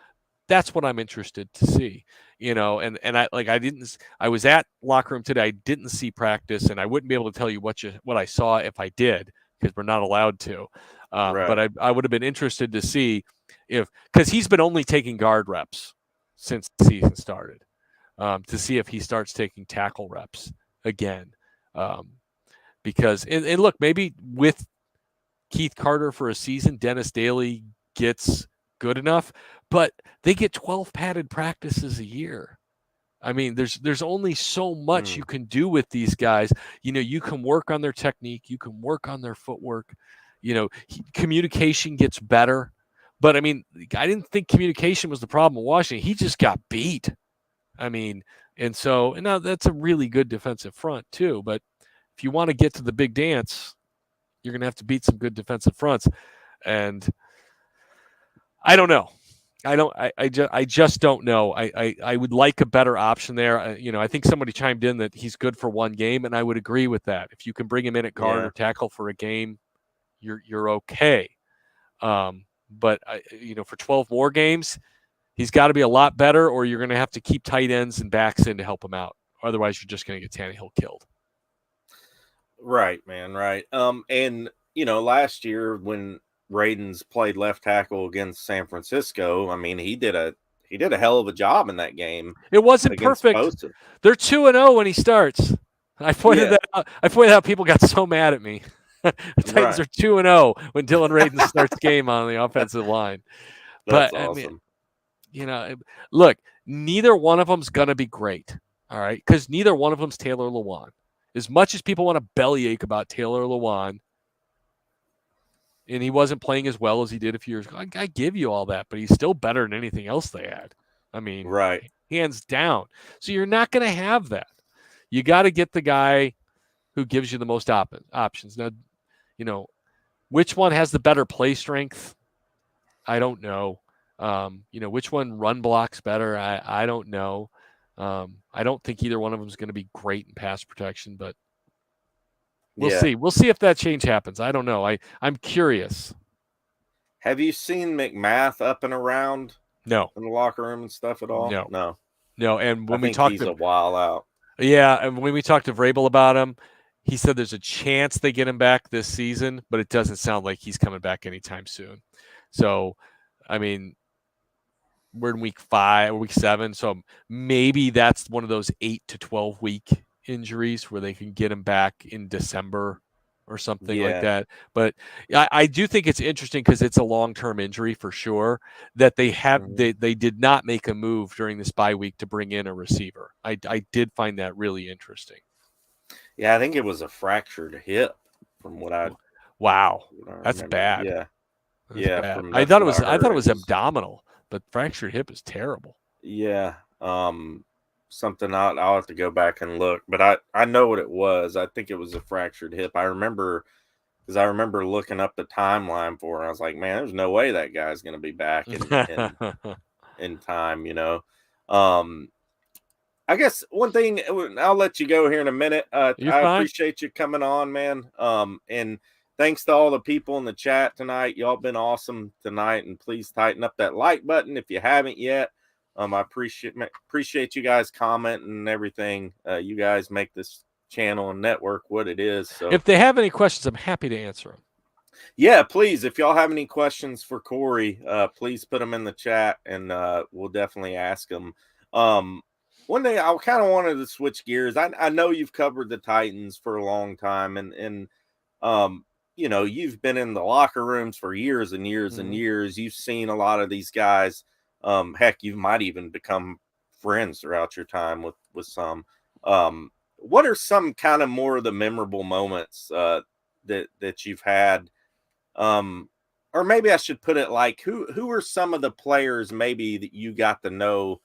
[SPEAKER 4] That's what I'm interested to see, and I was at locker room today. I didn't see practice, and I wouldn't be able to tell you what I saw if I did because we're not allowed to. But I would have been interested to see because he's been only taking guard reps since the season started, to see if he starts taking tackle reps again. Because and look, maybe with Keith Carter for a season, Dennis Daly gets good enough, but they get 12 padded practices a year. I mean, there's only so much you can do with these guys. You can work on their technique, you can work on their footwork. Communication gets better. But I mean, I didn't think communication was the problem in Washington. He just got beat. I mean, and now that's a really good defensive front too. But if you want to get to the big dance, you're going to have to beat some good defensive fronts. And I don't know. I just don't know. I would like a better option there. I think somebody chimed in that he's good for one game, and I would agree with that. If you can bring him in at guard or tackle for a game, you're okay. But for 12 more games, he's got to be a lot better, or you're going to have to keep tight ends and backs in to help him out. Otherwise, you're just going to get Tannehill killed.
[SPEAKER 3] Right, man. Right. And last year when Radins played left tackle against San Francisco, I mean, he did a hell of a job in that game.
[SPEAKER 4] It wasn't perfect.
[SPEAKER 3] Bosa.
[SPEAKER 4] They're 2-0 when he starts. I pointed that out. I pointed out people got so mad at me. The Titans are 2-0 when Dylan Radins starts game on the offensive line.
[SPEAKER 3] That's awesome.
[SPEAKER 4] I mean, look, neither one of them's going to be great. All right. Because neither one of them's Taylor Lewan. As much as people want to bellyache about Taylor Lewan, and he wasn't playing as well as he did a few years ago, I give you all that, but he's still better than anything else they had. I mean, hands down. So you're not going to have that. You got to get the guy who gives you the most options. Now, which one has the better play strength? I don't know. Which one run blocks better? I don't know. I don't think either one of them is going to be great in pass protection, but we'll see. We'll see if that change happens. I don't know. I'm curious.
[SPEAKER 3] Have you seen McMath up and around?
[SPEAKER 4] No.
[SPEAKER 3] In the locker room and stuff at all?
[SPEAKER 4] No. And when
[SPEAKER 3] we talked, he's a while out.
[SPEAKER 4] Yeah, and when we talked to Vrabel about him, he said there's a chance they get him back this season, but it doesn't sound like he's coming back anytime soon. So, I mean, we're in week 5 or week 7, so maybe that's one of those 8 to 12 week injuries where they can get him back in December or something like that. But I do think it's interesting because it's a long-term injury for sure that they did not make a move during this bye week to bring in a receiver. I did find that really interesting.
[SPEAKER 3] Yeah, I think it was a fractured hip from what I.
[SPEAKER 4] Wow, that's
[SPEAKER 3] remember.
[SPEAKER 4] bad.
[SPEAKER 3] Yeah,
[SPEAKER 4] that's bad. I thought it was abdominal, but fractured hip is terrible.
[SPEAKER 3] Yeah, something I'll have to go back and look, but I know what it was. I think it was a fractured hip. I remember looking up the timeline for it. I was like, man, there's no way that guy's going to be back in time. I guess one thing, I'll let you go here in a minute. I appreciate you coming on, man. And thanks to all the people in the chat tonight. Y'all been awesome tonight, and please tighten up that like button if you haven't yet. I appreciate you guys commenting and everything. You guys make this channel and network what it is. So
[SPEAKER 4] if they have any questions, I'm happy to answer them.
[SPEAKER 3] Yeah, please. If y'all have any questions for Cory, please put them in the chat, and we'll definitely ask them. One day I kind of wanted to switch gears. I know you've covered the Titans for a long time, and you've been in the locker rooms for years and years and years. You've seen a lot of these guys. Heck, you might even become friends throughout your time with some. What are some kind of more of the memorable moments that you've had? Or maybe I should put it like, who are some of the players maybe that you got to know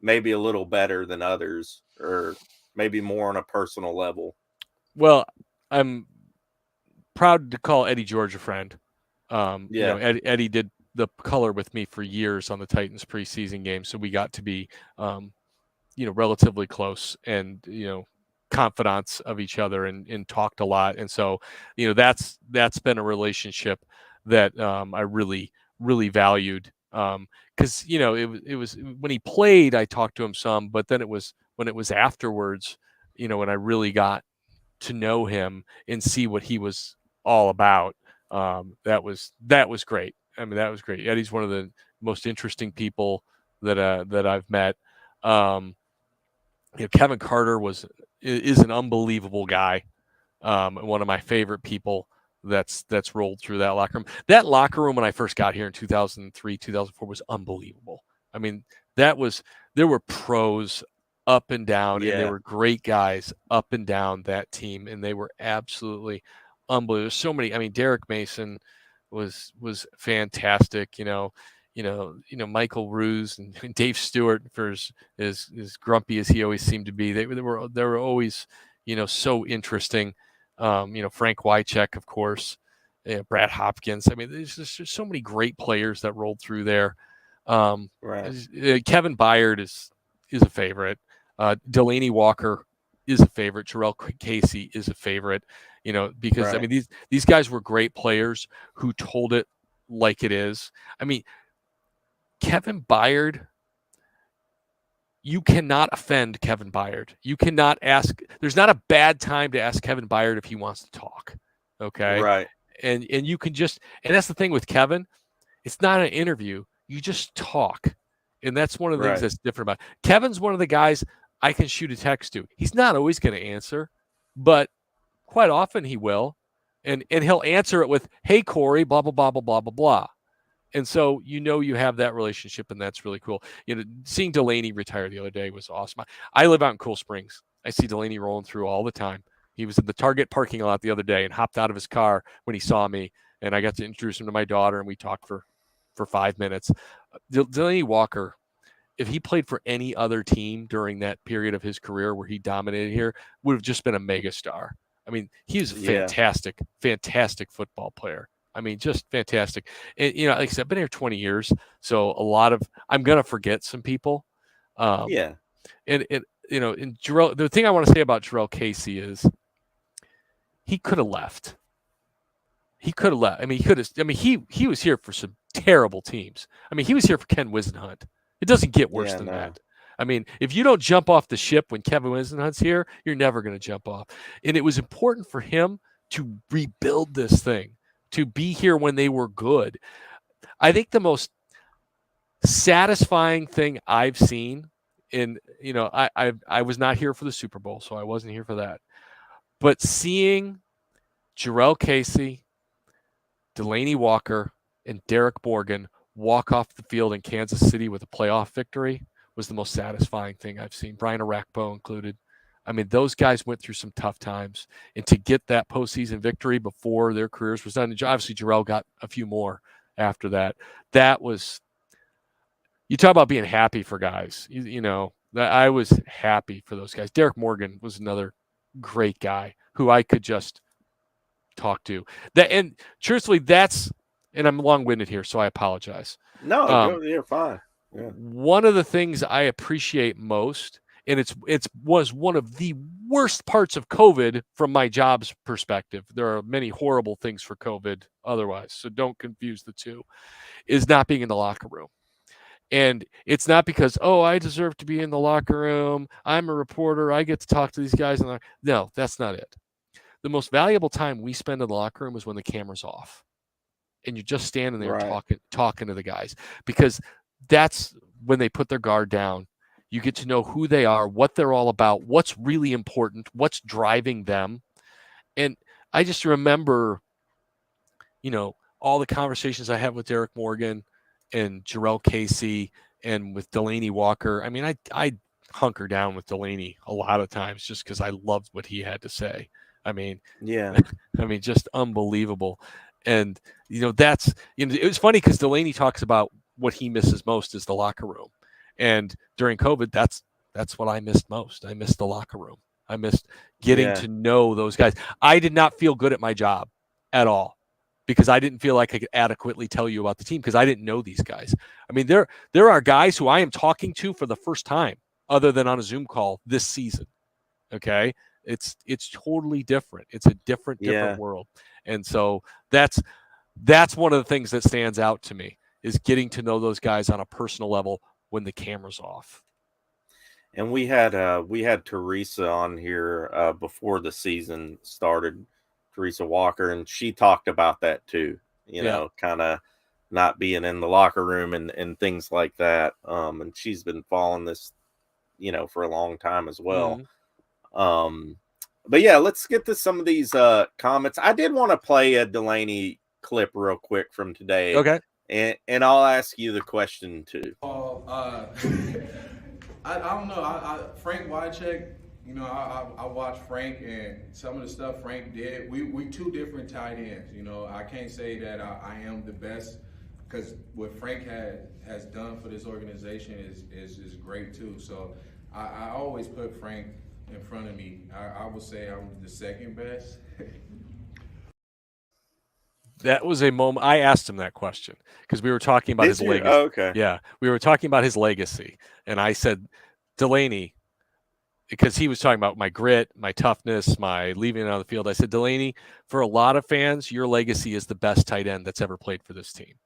[SPEAKER 3] maybe a little better than others, or maybe more on a personal level?
[SPEAKER 4] Well, I'm proud to call Eddie George a friend. Eddie did the color with me for years on the Titans preseason game, so we got to be relatively close and confidants of each other and talked a lot. And so that's been a relationship that I really valued, because it was when he played, I talked to him some, but then it was when it was afterwards, when I really got to know him and see what he was all about. That was great. I mean, that was great. Eddie's one of the most interesting people that I've met. Kevin Carter is an unbelievable guy. One of my favorite people that's rolled through that locker room. That locker room when I first got here in 2003, 2004 was unbelievable. I mean, there were pros up and down, and there were great guys up and down that team, and they were absolutely unbelievable. There's so many. I mean, Derek Mason was fantastic. Michael Ruse and Dave Stewart, for as grumpy as he always seemed to be, they were always so interesting. Frank Wycheck, of course, Brad Hopkins. I mean, there's just so many great players that rolled through there.
[SPEAKER 3] Right.
[SPEAKER 4] Kevin Byard is a favorite. Delaney Walker is a favorite. Jarrell Casey is a favorite. Because right. I mean, these guys were great players who told it like it is. I mean, Kevin Byard, you cannot offend Kevin Byard. You cannot ask. There's not a bad time to ask Kevin Byard if he wants to talk. Okay.
[SPEAKER 3] Right.
[SPEAKER 4] And you can just, and that's the thing with Kevin. It's not an interview. You just talk. And that's one of the things that's different about it. Kevin's one of the guys I can shoot a text to. He's not always going to answer, but quite often he will. And he'll answer it with, "Hey, Cory, blah, blah, blah, blah, blah, blah, blah." And so, you have that relationship, and that's really cool. Seeing Delaney retire the other day was awesome. I live out in Cool Springs. I see Delaney rolling through all the time. He was in the Target parking lot the other day and hopped out of his car when he saw me, and I got to introduce him to my daughter, and we talked for 5 minutes. Delaney Walker, if he played for any other team during that period of his career where he dominated here, would have just been a megastar. I mean, he's a fantastic football player. I mean, just fantastic. And, like I said, I've been here 20 years, so I'm going to forget some people. And Jarrell, the thing I want to say about Jarrell Casey is he could have left. I mean, he was here for some terrible teams. I mean, he was here for Ken Wisenhunt. It doesn't get worse than that. I mean, if you don't jump off the ship when Kevin Wisenhunt's here, you're never going to jump off. And it was important for him to rebuild this thing, to be here when they were good. I think the most satisfying thing I've seen in, I was not here for the Super Bowl, so I wasn't here for that. But seeing Jarrell Casey, Delanie Walker, and Derek Morgan walk off the field in Kansas City with a playoff victory was the most satisfying thing I've seen. Brian Arakpo included. I mean, those guys went through some tough times, and to get that postseason victory before their careers was done, obviously Jarrell got a few more after that. That was, you talk about being happy for guys. I was happy for those guys. Derek Morgan was another great guy who I could just talk to. And truthfully, and I'm long-winded here, so I apologize.
[SPEAKER 3] No, you're fine. Yeah.
[SPEAKER 4] One of the things I appreciate most, and it was one of the worst parts of COVID from my job's perspective. There are many horrible things for COVID otherwise, so don't confuse the two, is not being in the locker room. And it's not because, I deserve to be in the locker room, I'm a reporter, I get to talk to these guys. No, that's not it. The most valuable time we spend in the locker room is when the camera's off and you're just standing there talking to the guys, because that's when they put their guard down. You get to know who they are, what they're all about, what's really important, what's driving them. And I just remember, all the conversations I had with Derek Morgan and Jarrell Casey and with Delanie Walker. I mean, I hunker down with Delanie a lot of times just because I loved what he had to say. I mean,
[SPEAKER 3] yeah.
[SPEAKER 4] I mean, just unbelievable. And, it was funny because Delanie talks about what he misses most is the locker room. And during COVID, that's what I missed most. I missed the locker room. I missed getting to know those guys. I did not feel good at my job at all because I didn't feel like I could adequately tell you about the team because I didn't know these guys. I mean, there are guys who I am talking to for the first time other than on a Zoom call this season. Okay. It's totally different. It's a different world. And so that's one of the things that stands out to me is getting to know those guys on a personal level when the camera's off.
[SPEAKER 3] And we had Teresa on here before the season started, Teresa Walker, and she talked about that too, kind of not being in the locker room and things like that. And she's been following this, for a long time as well. Mm-hmm. But yeah, let's get to some of these comments. I did want to play a Delanie clip real quick from today.
[SPEAKER 4] Okay.
[SPEAKER 3] And I'll ask you the question too.
[SPEAKER 6] I don't know. Frank Wycheck, I watched Frank and some of the stuff Frank did. We two different tight ends. I can't say that I am the best because what Frank has done for this organization is great too. So I always put Frank in front of me. I would say I'm the second best.
[SPEAKER 4] That was a moment I asked him that question because we were talking about his legacy.
[SPEAKER 3] Oh, okay.
[SPEAKER 4] Yeah, we were talking about his legacy, and I said, Delanie, because he was talking about my grit, my toughness, my leaving it on the field. I said, Delanie, for a lot of fans, your legacy is the best tight end that's ever played for this team,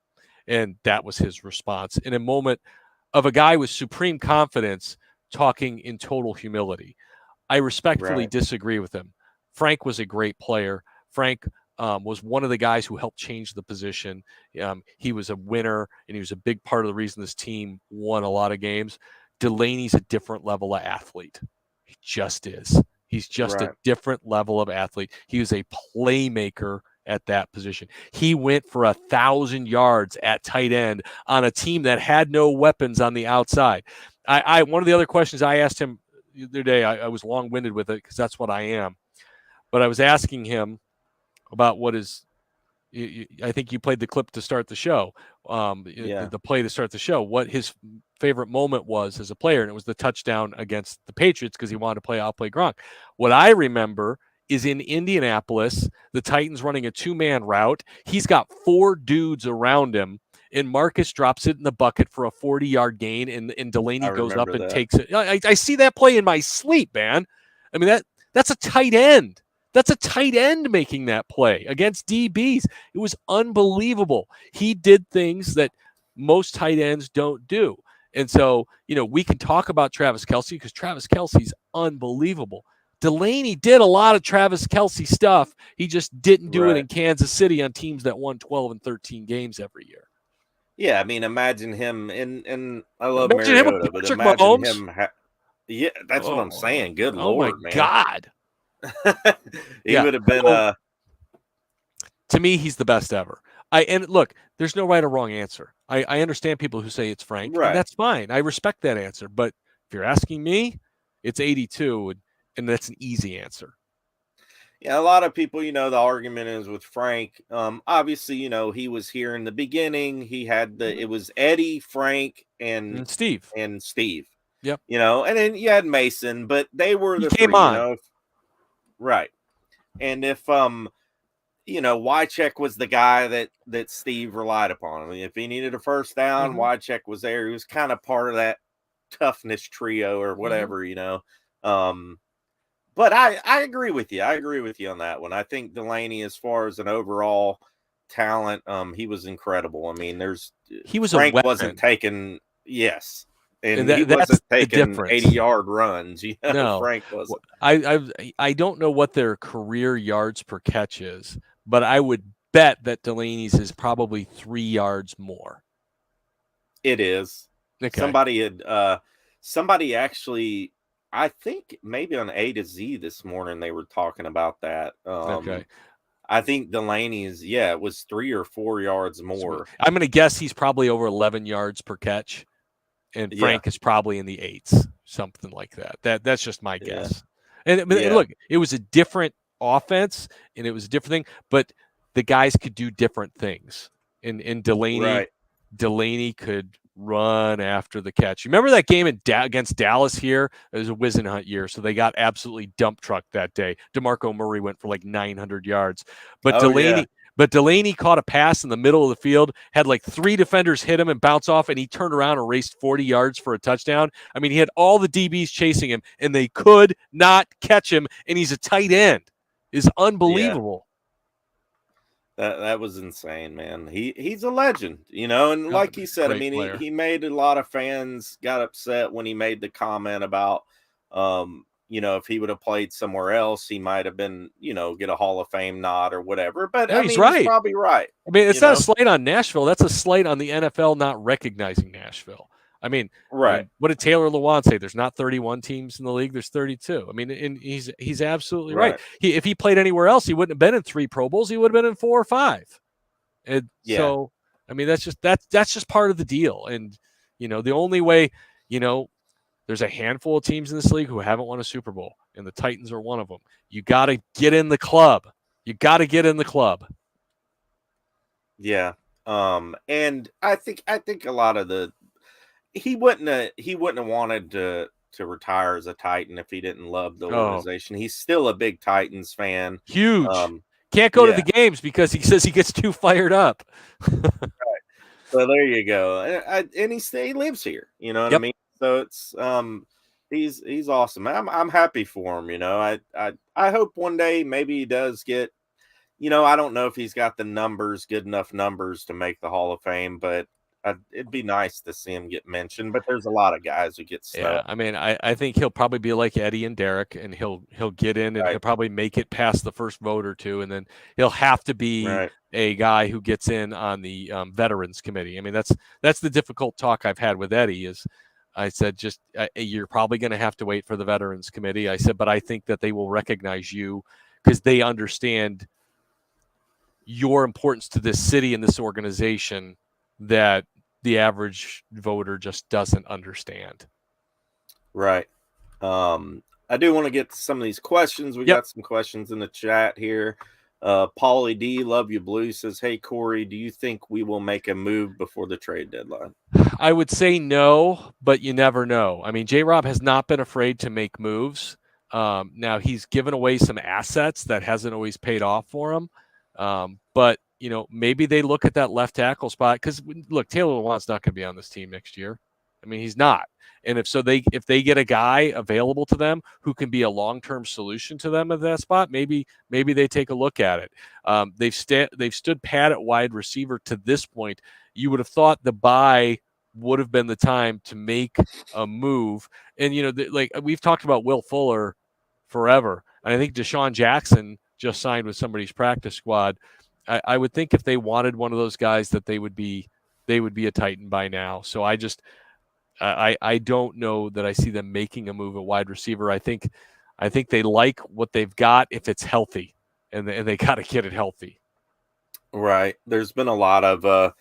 [SPEAKER 4] and that was his response in a moment of a guy with supreme confidence talking in total humility. I respectfully disagree with him. Frank was a great player. Frank was one of the guys who helped change the position. He was a winner, and he was a big part of the reason this team won a lot of games. Delanie's a different level of athlete. He just is. He's just a different level of athlete. He was a playmaker at that position. He went for 1,000 yards at tight end on a team that had no weapons on the outside. One of the other questions I asked him the other day, I was long-winded with it because that's what I am. But I was asking him about what is, I think you played the clip to start the show, the play to start the show, what his favorite moment was as a player. And it was the touchdown against the Patriots because he wanted to outplay Gronk. What I remember is in Indianapolis, the Titans running a 2-man route. He's got 4 dudes around him, and Marcus drops it in the bucket for a 40-yard gain, and Delanie goes up and takes it. I see that play in my sleep, man. I mean, that's a tight end. That's a tight end making that play against DBs. It was unbelievable. He did things that most tight ends don't do. And so, we can talk about Travis Kelce because Travis Kelce's unbelievable. Delanie did a lot of Travis Kelce stuff. He just didn't do it in Kansas City on teams that won 12 and 13 games every year.
[SPEAKER 3] Yeah, I mean, imagine him, and I love
[SPEAKER 4] Imagine him with
[SPEAKER 3] Mariota, but
[SPEAKER 4] Patrick
[SPEAKER 3] imagine
[SPEAKER 4] Mahomes.
[SPEAKER 3] him. Yeah, that's what I'm
[SPEAKER 4] Oh,
[SPEAKER 3] saying. Good
[SPEAKER 4] oh my
[SPEAKER 3] Lord, man.
[SPEAKER 4] God.
[SPEAKER 3] He
[SPEAKER 4] Yeah.
[SPEAKER 3] would have been
[SPEAKER 4] Well, to me, he's the best ever. And look, there's no right or wrong answer. I understand people who say it's Frank, and
[SPEAKER 3] right.
[SPEAKER 4] that's fine. I respect that answer. But if you're asking me, it's 82, and that's an easy answer.
[SPEAKER 3] Yeah, a lot of people, the argument is with Frank. Obviously, he was here in the beginning. He had it was Eddie, Frank,
[SPEAKER 4] And Steve.
[SPEAKER 3] and Steve.
[SPEAKER 4] Yep.
[SPEAKER 3] And then you had Mason, but they were
[SPEAKER 4] He
[SPEAKER 3] the
[SPEAKER 4] came
[SPEAKER 3] three,
[SPEAKER 4] on.
[SPEAKER 3] right. And if Wycheck was the guy that Steve relied upon. I mean, if he needed a first down, Wycheck was there. He was kind of part of that toughness trio or whatever, But I agree with you. I agree with you on that one. I think Delaney, as far as an overall talent, he was incredible. I mean,
[SPEAKER 4] He was
[SPEAKER 3] Frank
[SPEAKER 4] a weapon.
[SPEAKER 3] wasn't taking and
[SPEAKER 4] he wasn't
[SPEAKER 3] taking 80-yard runs.
[SPEAKER 4] No,
[SPEAKER 3] Frank wasn't.
[SPEAKER 4] I don't know what their career yards per catch is, but I would bet that Delaney's is probably 3 yards more.
[SPEAKER 3] It is.
[SPEAKER 4] Okay.
[SPEAKER 3] Somebody actually, I think maybe on A to Z this morning they were talking about that.
[SPEAKER 4] Okay.
[SPEAKER 3] I think Delaney's, it was 3 or 4 yards more.
[SPEAKER 4] I'm going to guess he's probably over 11 yards per catch, and Frank is probably in the 8s, something like that. That's just my guess. And look, it was a different offense, and it was a different thing, but the guys could do different things. And Delaney could run after the catch. You remember that game against Dallas here? It was a Wisenhunt year, so they got absolutely dump trucked that day. DeMarco Murray went for like 900 yards. But Delaney caught a pass in the middle of the field, had like 3 defenders hit him and bounce off, and he turned around and raced 40 yards for a touchdown. I mean, he had all the DBs chasing him, and they could not catch him, and he's a tight end. It's unbelievable.
[SPEAKER 3] That was insane, man. He's a legend, and like he said, I mean, he made a lot of fans got upset when he made the comment about, if he would have played somewhere else, he might have been, get a Hall of Fame nod or whatever. But
[SPEAKER 4] he's right.
[SPEAKER 3] He's probably right.
[SPEAKER 4] I mean, it's not a slight on Nashville. That's a slight on the NFL not recognizing Nashville. I mean,
[SPEAKER 3] right.
[SPEAKER 4] What did Taylor Lewan say? There's not 31 teams in the league. There's 32. I mean, and he's absolutely right. If he played anywhere else, he wouldn't have been in 3 Pro Bowls. He would have been in 4 or 5. And so, I mean, that's just part of the deal. And, the only way, there's a handful of teams in this league who haven't won a Super Bowl, and the Titans are one of them. You got to get in the club.
[SPEAKER 3] Yeah. And I think a lot of he wouldn't have wanted to retire as a Titan if he didn't love the organization. He's still a big Titans fan.
[SPEAKER 4] Huge. Can't go to the games because he says he gets too fired up.
[SPEAKER 3] Right. So there you go. And he lives here. You know what I mean? So it's he's awesome. I'm happy for him. I hope one day maybe he does get. I don't know if he's got the good enough numbers to make the Hall of Fame, but it'd be nice to see him get mentioned. But there's a lot of guys who get snubbed.
[SPEAKER 4] Yeah, I mean, I think he'll probably be like Eddie and Derek, and he'll get in, and he'll probably make it past the first vote or two, and then he'll have to be a guy who gets in on the Veterans Committee. I mean, that's the difficult talk I've had with Eddie is. I said, you're probably going to have to wait for the Veterans Committee. I said, but I think that they will recognize you because they understand your importance to this city and this organization that the average voter just doesn't understand.
[SPEAKER 3] Right. I do want to get to some of these questions. We got some questions in the chat here. Paulie D, Love You Blue, says, hey, Cory, do you think we will make a move before the trade deadline?
[SPEAKER 4] I would say no, but you never know. I mean, J-Rob has not been afraid to make moves. Now, he's given away some assets that hasn't always paid off for him. But, maybe they look at that left tackle spot because, look, Taylor Lewan's not going to be on this team next year. I mean, he's not. And if they get a guy available to them who can be a long-term solution to them at that spot, maybe they take a look at it. They've stood pat at wide receiver to this point. You would have thought the bye would have been the time to make a move. And like we've talked about Will Fuller forever, and I think Deshaun Jackson just signed with somebody's practice squad. I would think if they wanted one of those guys that they would be they would be a Titan by now. So I don't know that I see them making a move at wide receiver. I think they like what they've got if it's healthy, and they got to get it healthy.
[SPEAKER 3] Right. There's been a lot of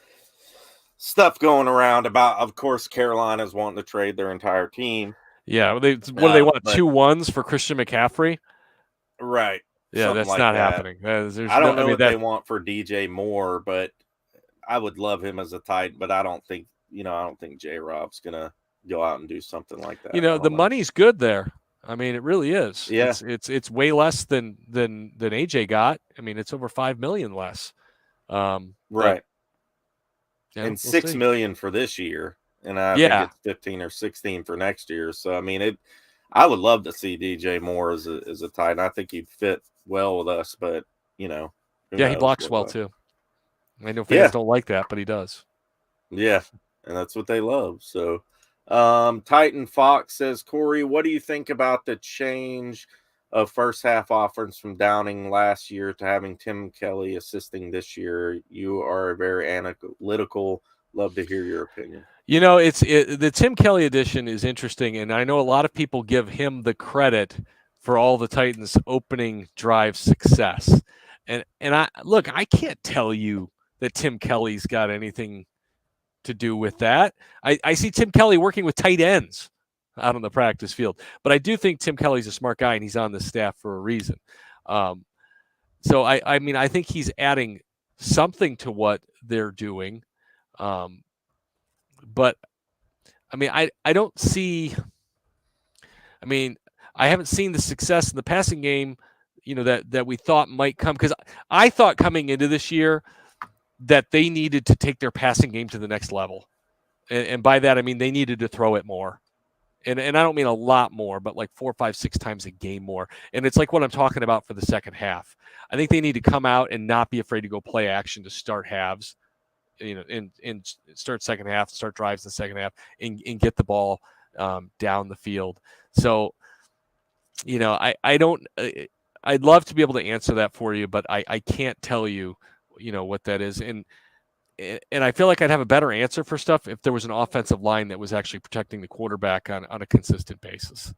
[SPEAKER 3] stuff going around about, of course, Carolina's wanting to trade their entire team.
[SPEAKER 4] Yeah. What do they want? 2 1s for Christian McCaffrey?
[SPEAKER 3] Right.
[SPEAKER 4] Yeah,
[SPEAKER 3] Something
[SPEAKER 4] that's
[SPEAKER 3] like
[SPEAKER 4] not
[SPEAKER 3] that.
[SPEAKER 4] happening.
[SPEAKER 3] I don't know what they want for DJ Moore, but I would love him as a Titan, but I don't think J-Rob's going to go out and do something like that.
[SPEAKER 4] The money's good there. I mean, it really is.
[SPEAKER 3] Yeah.
[SPEAKER 4] It's way less than AJ got. I mean, it's over $5 million less.
[SPEAKER 3] Right.
[SPEAKER 4] Yeah,
[SPEAKER 3] and $6 million for this year, and I think it's 15 or 16 for next year. So I mean, I would love to see DJ Moore as a Titan. I think he'd fit well with us, but he
[SPEAKER 4] blocks well too. I know fans don't like that, but he does.
[SPEAKER 3] Yeah, and that's what they love. So, Titan Fox says, Cory, what do you think about the change of first half offense from Downing last year to having Tim Kelly assisting this year? You are very analytical. Love to hear your opinion.
[SPEAKER 4] The Tim Kelly edition is interesting, and I know a lot of people give him the credit for all the Titans' opening drive success. And I can't tell you that Tim Kelly's got anything to do with that. I see Tim Kelly working with tight ends out on the practice field, but I do think Tim Kelly's a smart guy, and he's on the staff for a reason. So I think he's adding something to what they're doing. But I mean, I don't see. I mean, I haven't seen the success in the passing game, that we thought might come, because I thought coming into this year that they needed to take their passing game to the next level, and by that I mean they needed to throw it more, and I don't mean a lot more, but like 4, 5, 6 times a game more. And it's like what I'm talking about for the second half. I think they need to come out and not be afraid to go play action to start halves. And start second half, start drives in the second half, and get the ball down the field. So, I don't. I'd love to be able to answer that for you, but I can't tell you, what that is. And I feel like I'd have a better answer for stuff if there was an offensive line that was actually protecting the quarterback on a consistent basis.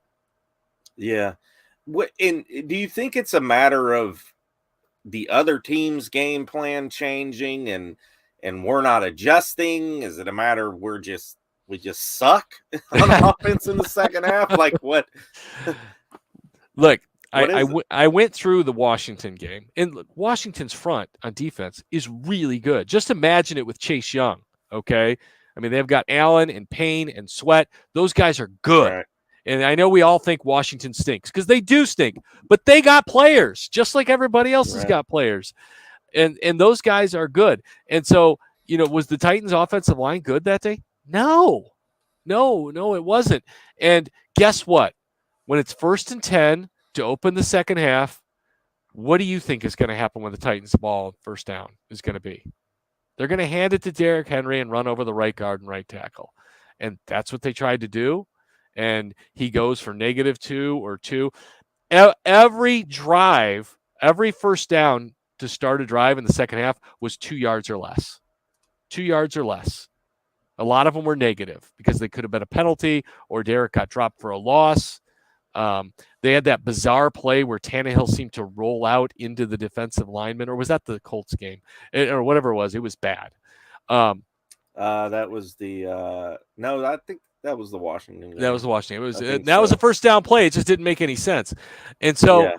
[SPEAKER 3] Yeah. And do you think it's a matter of the other team's game plan changing and we're not adjusting? Is it a matter of we just suck on offense in the second half? Like what?
[SPEAKER 4] Look, I went through the Washington game, and Washington's front on defense is really good. Just imagine it with Chase Young, okay? I mean, they've got Allen and Payne and Sweat. Those guys are good. Right. And I know we all think Washington stinks, because they do stink, but they got players, just like everybody else has got players. And those guys are good. And so, was the Titans' offensive line good that day? No, it wasn't. And guess what? When it's 1st and 10 to open the second half, what do you think is going to happen when the Titans' ball first down is going to be? They're going to hand it to Derrick Henry and run over the right guard and right tackle. And that's what they tried to do. And he goes for -2 or 2. Every drive, every first down to start a drive in the second half was 2 yards or less. 2 yards or less. A lot of them were negative because they could have been a penalty or Derek got dropped for a loss. They had that bizarre play where Tannehill seemed to roll out into the defensive lineman, or was that the Colts game? Or whatever it was. It was bad.
[SPEAKER 3] That was the no, I think that was the Washington game.
[SPEAKER 4] That was the Washington. It was was a first down play. It just didn't make any sense. And so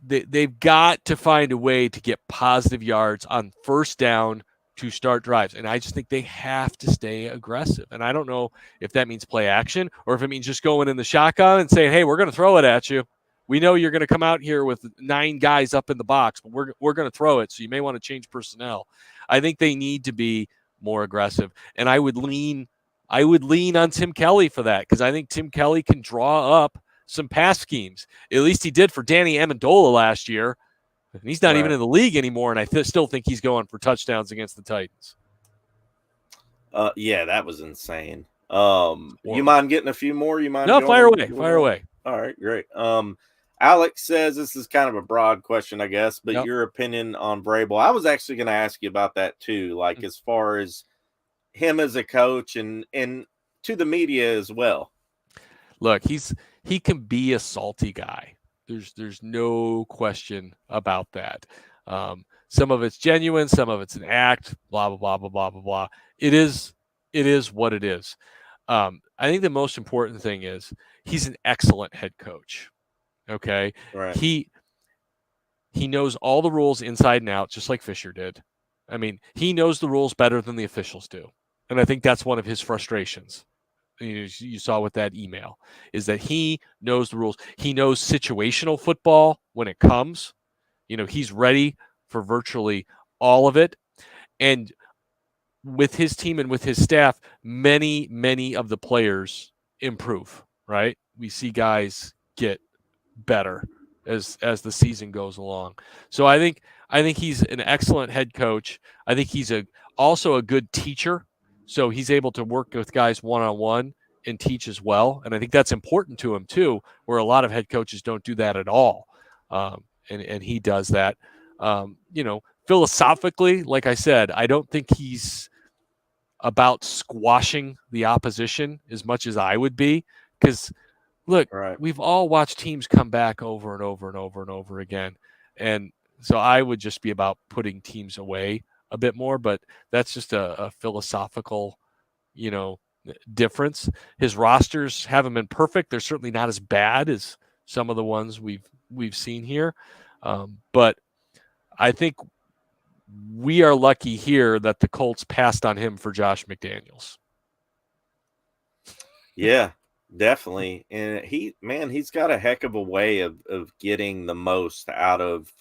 [SPEAKER 4] they've got to find a way to get positive yards on first down to start drives. And I just think they have to stay aggressive. And I don't know if that means play action or if it means just going in the shotgun and saying, hey, we're going to throw it at you. We know you're going to come out here with 9 guys up in the box, but we're going to throw it. So you may want to change personnel. I think they need to be more aggressive. And I would lean on Tim Kelly for that, because I think Tim Kelly can draw up some pass schemes. At least he did for Danny Amendola last year. And he's not even in the league anymore, and I still think he's going for touchdowns against the Titans.
[SPEAKER 3] Yeah, that was insane. You mind getting a few more? You mind?
[SPEAKER 4] No, fire away.
[SPEAKER 3] All right, great. Alex says this is kind of a broad question, I guess, but
[SPEAKER 4] Yep.
[SPEAKER 3] your opinion on Vrabel. I was actually going to ask you about that too, like as far as him as a coach and to the media as well.
[SPEAKER 4] Look, he can be a salty guy. There's no question about that. Some of it's genuine, some of it's an act. Blah blah blah blah blah blah blah. It is what it is. I think the most important thing is he's an excellent head coach. Okay,
[SPEAKER 3] Right.
[SPEAKER 4] he knows all the rules inside and out, just like Fisher did. I mean, he knows the rules better than the officials do, and I think that's one of his frustrations. You saw with that email is that he knows the rules. He knows situational football when it comes. He's ready for virtually all of it. And with his team and with his staff, many of the players improve, right? We see guys get better as the season goes along. So I think he's an excellent head coach. I think he's also a good teacher. So he's able to work with guys one-on-one and teach as well. And I think that's important to him too, where a lot of head coaches don't do that at all. And he does that. Philosophically, like I said, I don't think he's about squashing the opposition as much as I would be, because look,
[SPEAKER 3] Right.
[SPEAKER 4] we've all watched teams come back over and over and over and over again. And so I would just be about putting teams away a bit more, but that's just a philosophical, difference. His rosters haven't been perfect. They're certainly not as bad as some of the ones we've seen here. But I think we are lucky here that the Colts passed on him for Josh McDaniels.
[SPEAKER 3] Yeah, definitely. And he's got a heck of a way of getting the most out of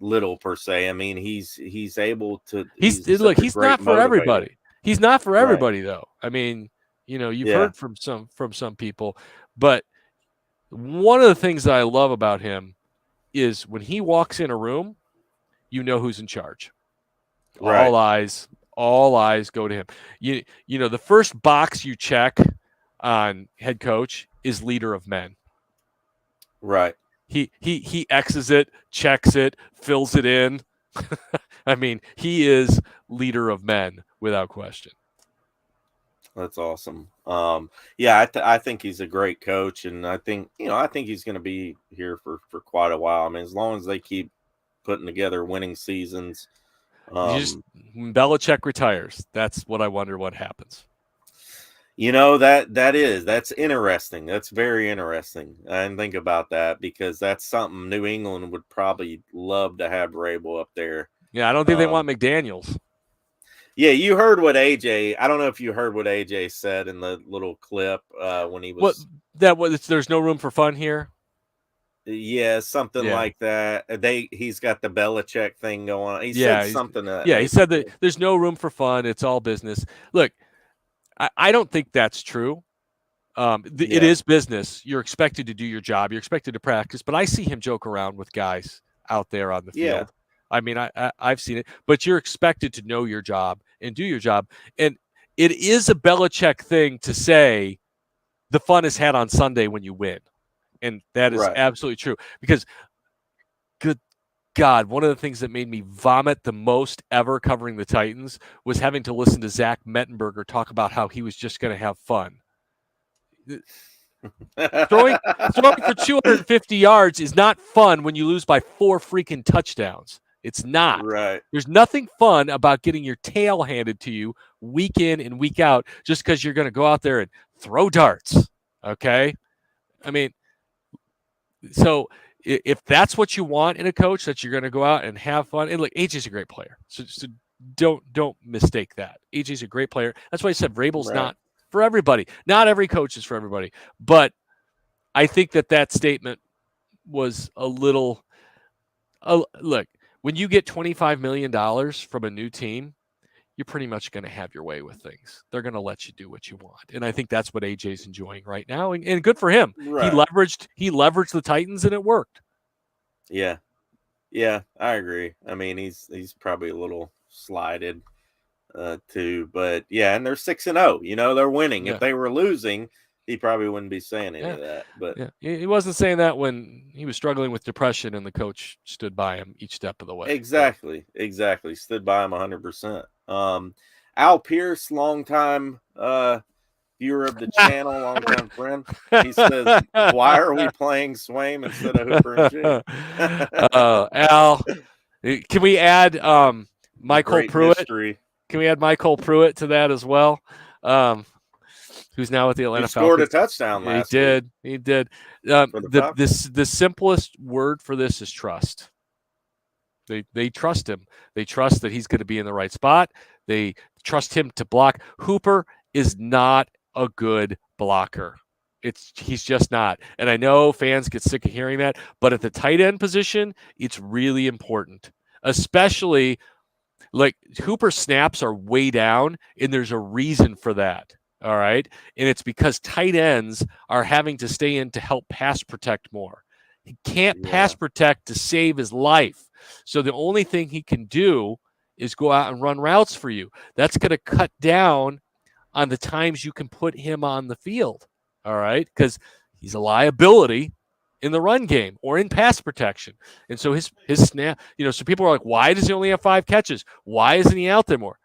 [SPEAKER 3] little per se. I mean, he's able to.
[SPEAKER 4] He's not for everybody. He's not for everybody though. I mean, you've heard from some people, but one of the things that I love about him is when he walks in a room, who's in charge.
[SPEAKER 3] Right.
[SPEAKER 4] All eyes go to him. The first box you check on head coach is leader of men.
[SPEAKER 3] Right.
[SPEAKER 4] He X's it, checks it, fills it in. I mean, he is leader of men without question.
[SPEAKER 3] That's awesome. I think he's a great coach, and I think he's going to be here for quite a while. I mean, as long as they keep putting together winning seasons.
[SPEAKER 4] When Belichick retires, that's what I wonder what happens.
[SPEAKER 3] That's interesting. That's very interesting. I didn't think about that because that's something New England would probably love to have Vrabel up there.
[SPEAKER 4] Yeah, I don't think they want McDaniels.
[SPEAKER 3] Yeah, you heard what AJ. I don't know if you heard what AJ said in the little clip when he was.
[SPEAKER 4] There's no room for fun here.
[SPEAKER 3] Yeah, something like that. He's got the Belichick thing going on. He said something.
[SPEAKER 4] He said that there's no room for fun. It's all business. Look, I don't think that's true. It is business. You're expected to do your job. You're expected to practice. But I see him joke around with guys out there on the field. I mean, I've seen it. But you're expected to know your job and do your job. And it is a Belichick thing to say the fun is had on Sunday when you win. And that is absolutely true. Because, good God, one of the things that made me vomit the most ever covering the Titans was having to listen to Zach Mettenberger talk about how he was just going to have fun. throwing for 250 yards is not fun when you lose by 4 freaking touchdowns. It's not.
[SPEAKER 3] Right.
[SPEAKER 4] There's nothing fun about getting your tail handed to you week in and week out just because you're going to go out there and throw darts. Okay? I mean, so if that's what you want in a coach, that you're going to go out and have fun, and look, AJ's a great player, so don't mistake that. AJ's a great player. That's why I said Vrabel's not for everybody. Not every coach is for everybody, but I think that statement was a little. Look, when you get $25 million from a new team, you're pretty much going to have your way with things. They're going to let you do what you want. And I think that's what AJ's enjoying right now. And good for him. Right. He leveraged the Titans and it worked.
[SPEAKER 3] Yeah. Yeah, I agree. I mean, he's probably a little slided too, but yeah, and they're 6-0, they're winning. If they were losing, he probably wouldn't be saying any of that. But
[SPEAKER 4] he wasn't saying that when he was struggling with depression and the coach stood by him each step of the way.
[SPEAKER 3] exactly. Stood by him 100%. Al Pierce, longtime viewer of the channel, longtime friend. He says, "Why are we playing Swaim instead of Hooper and Jig?"
[SPEAKER 4] Al, can we add Michael
[SPEAKER 3] Great
[SPEAKER 4] Pruitt?
[SPEAKER 3] mystery.
[SPEAKER 4] Can we add Michael Pruitt to that as well? Who's now with the Atlanta
[SPEAKER 3] He scored
[SPEAKER 4] Falcons?
[SPEAKER 3] a touchdown last
[SPEAKER 4] week. He did. The simplest word for this is trust. They trust him. They trust that he's going to be in the right spot. They trust him to block. Hooper is not a good blocker. He's just not. And I know fans get sick of hearing that, but at the tight end position, it's really important, especially like Hooper snaps are way down, and there's a reason for that. All right. And it's because tight ends are having to stay in to help pass protect more. He can't pass protect to save his life. So the only thing he can do is go out and run routes for you. That's going to cut down on the times you can put him on the field. All right. Because he's a liability in the run game or in pass protection. And so his snap, so people are like, why does he only have 5 catches? Why isn't he out there more?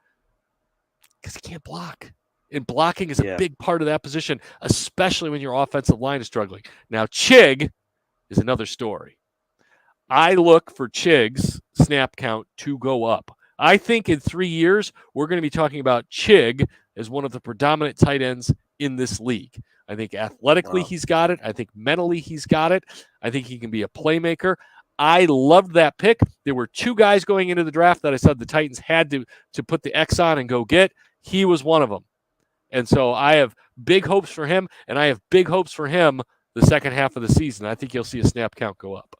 [SPEAKER 4] Because he can't block. And blocking is a big part of that position, especially when your offensive line is struggling. Now, Chig is another story. I look for Chig's snap count to go up. I think in 3 years, we're going to be talking about Chig as one of the predominant tight ends in this league. I think athletically he's got it. I think mentally he's got it. I think he can be a playmaker. I loved that pick. There were 2 guys going into the draft that I said the Titans had to put the X on and go get. He was one of them. And so I have big hopes for him, and I have big hopes for him the second half of the season. I think you'll see a snap count go up.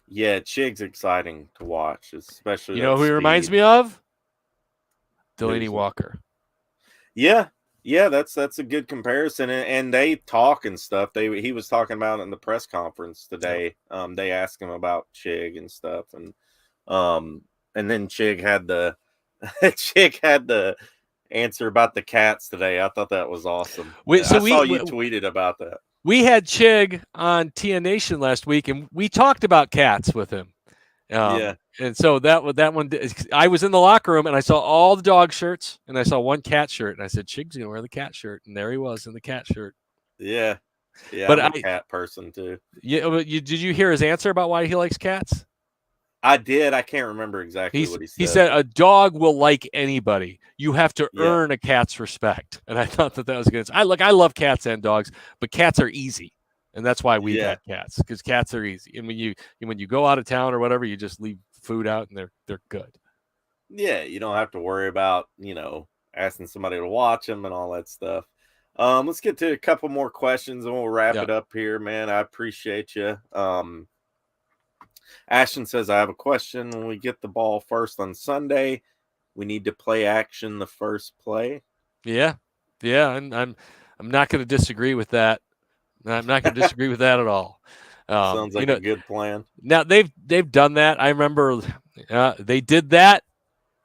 [SPEAKER 3] Yeah, Chig's exciting to watch, especially.
[SPEAKER 4] You know who he reminds me of? Delaney Walker.
[SPEAKER 3] Yeah, that's a good comparison, and they talk and stuff. He was talking about it in the press conference today. They asked him about Chig and stuff, and then Chig had the answer about the cats today. I thought that was awesome. I saw you tweeted about that.
[SPEAKER 4] We had Chig on TN Nation last week, and we talked about cats with him. And so that one, I was in the locker room, and I saw all the dog shirts, and I saw one cat shirt, and I said, Chig's going to wear the cat shirt, and there he was in the cat shirt.
[SPEAKER 3] Yeah, but I'm a cat person, too.
[SPEAKER 4] Did you hear his answer about why he likes cats?
[SPEAKER 3] I did. I can't remember exactly what he said.
[SPEAKER 4] He said a dog will like anybody. You have to earn a cat's respect. And I thought that was good. I love cats and dogs, but cats are easy. And that's why we got cats, because cats are easy. And when you go out of town or whatever, you just leave food out and they're good.
[SPEAKER 3] Yeah, you don't have to worry about, asking somebody to watch them and all that stuff. Let's get to a couple more questions and we'll wrap it up here, man. I appreciate you. Ashton says, I have a question. When we get the ball first on Sunday, we need to play action the first play.
[SPEAKER 4] Yeah. And I'm not going to disagree with that. I'm not going to disagree with that at all.
[SPEAKER 3] Sounds like a good plan.
[SPEAKER 4] Now they've done that. I remember they did that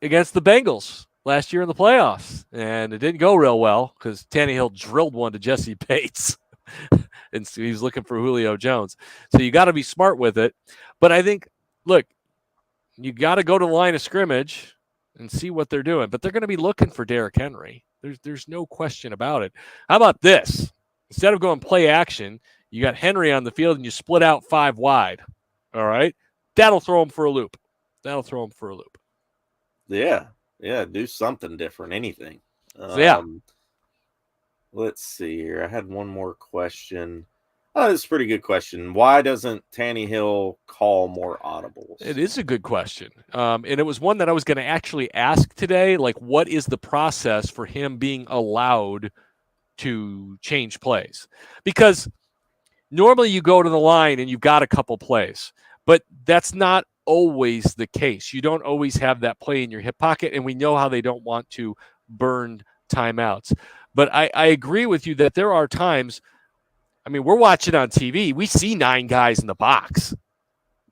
[SPEAKER 4] against the Bengals last year in the playoffs, and it didn't go real well because Tannehill drilled one to Jesse Bates. And so he was looking for Julio Jones. So you got to be smart with it. But I think, look, you got to go to the line of scrimmage and see what they're doing. But they're going to be looking for Derrick Henry. There's no question about it. How about this? Instead of going play action, you got Henry on the field and you split out 5 wide. All right? That'll throw him for a loop.
[SPEAKER 3] Yeah. Do something different, anything. Let's see here. I had one more question. Oh, this is a pretty good question. Why doesn't Tannehill call more audibles?
[SPEAKER 4] It is a good question. And it was one that I was going to actually ask today. Like, what is the process for him being allowed to change plays? Because normally you go to the line and you've got a couple plays, but that's not always the case. You don't always have that play in your hip pocket, and we know how they don't want to burn timeouts. But I agree with you that there are times, I mean, we're watching on TV. We see 9 guys in the box.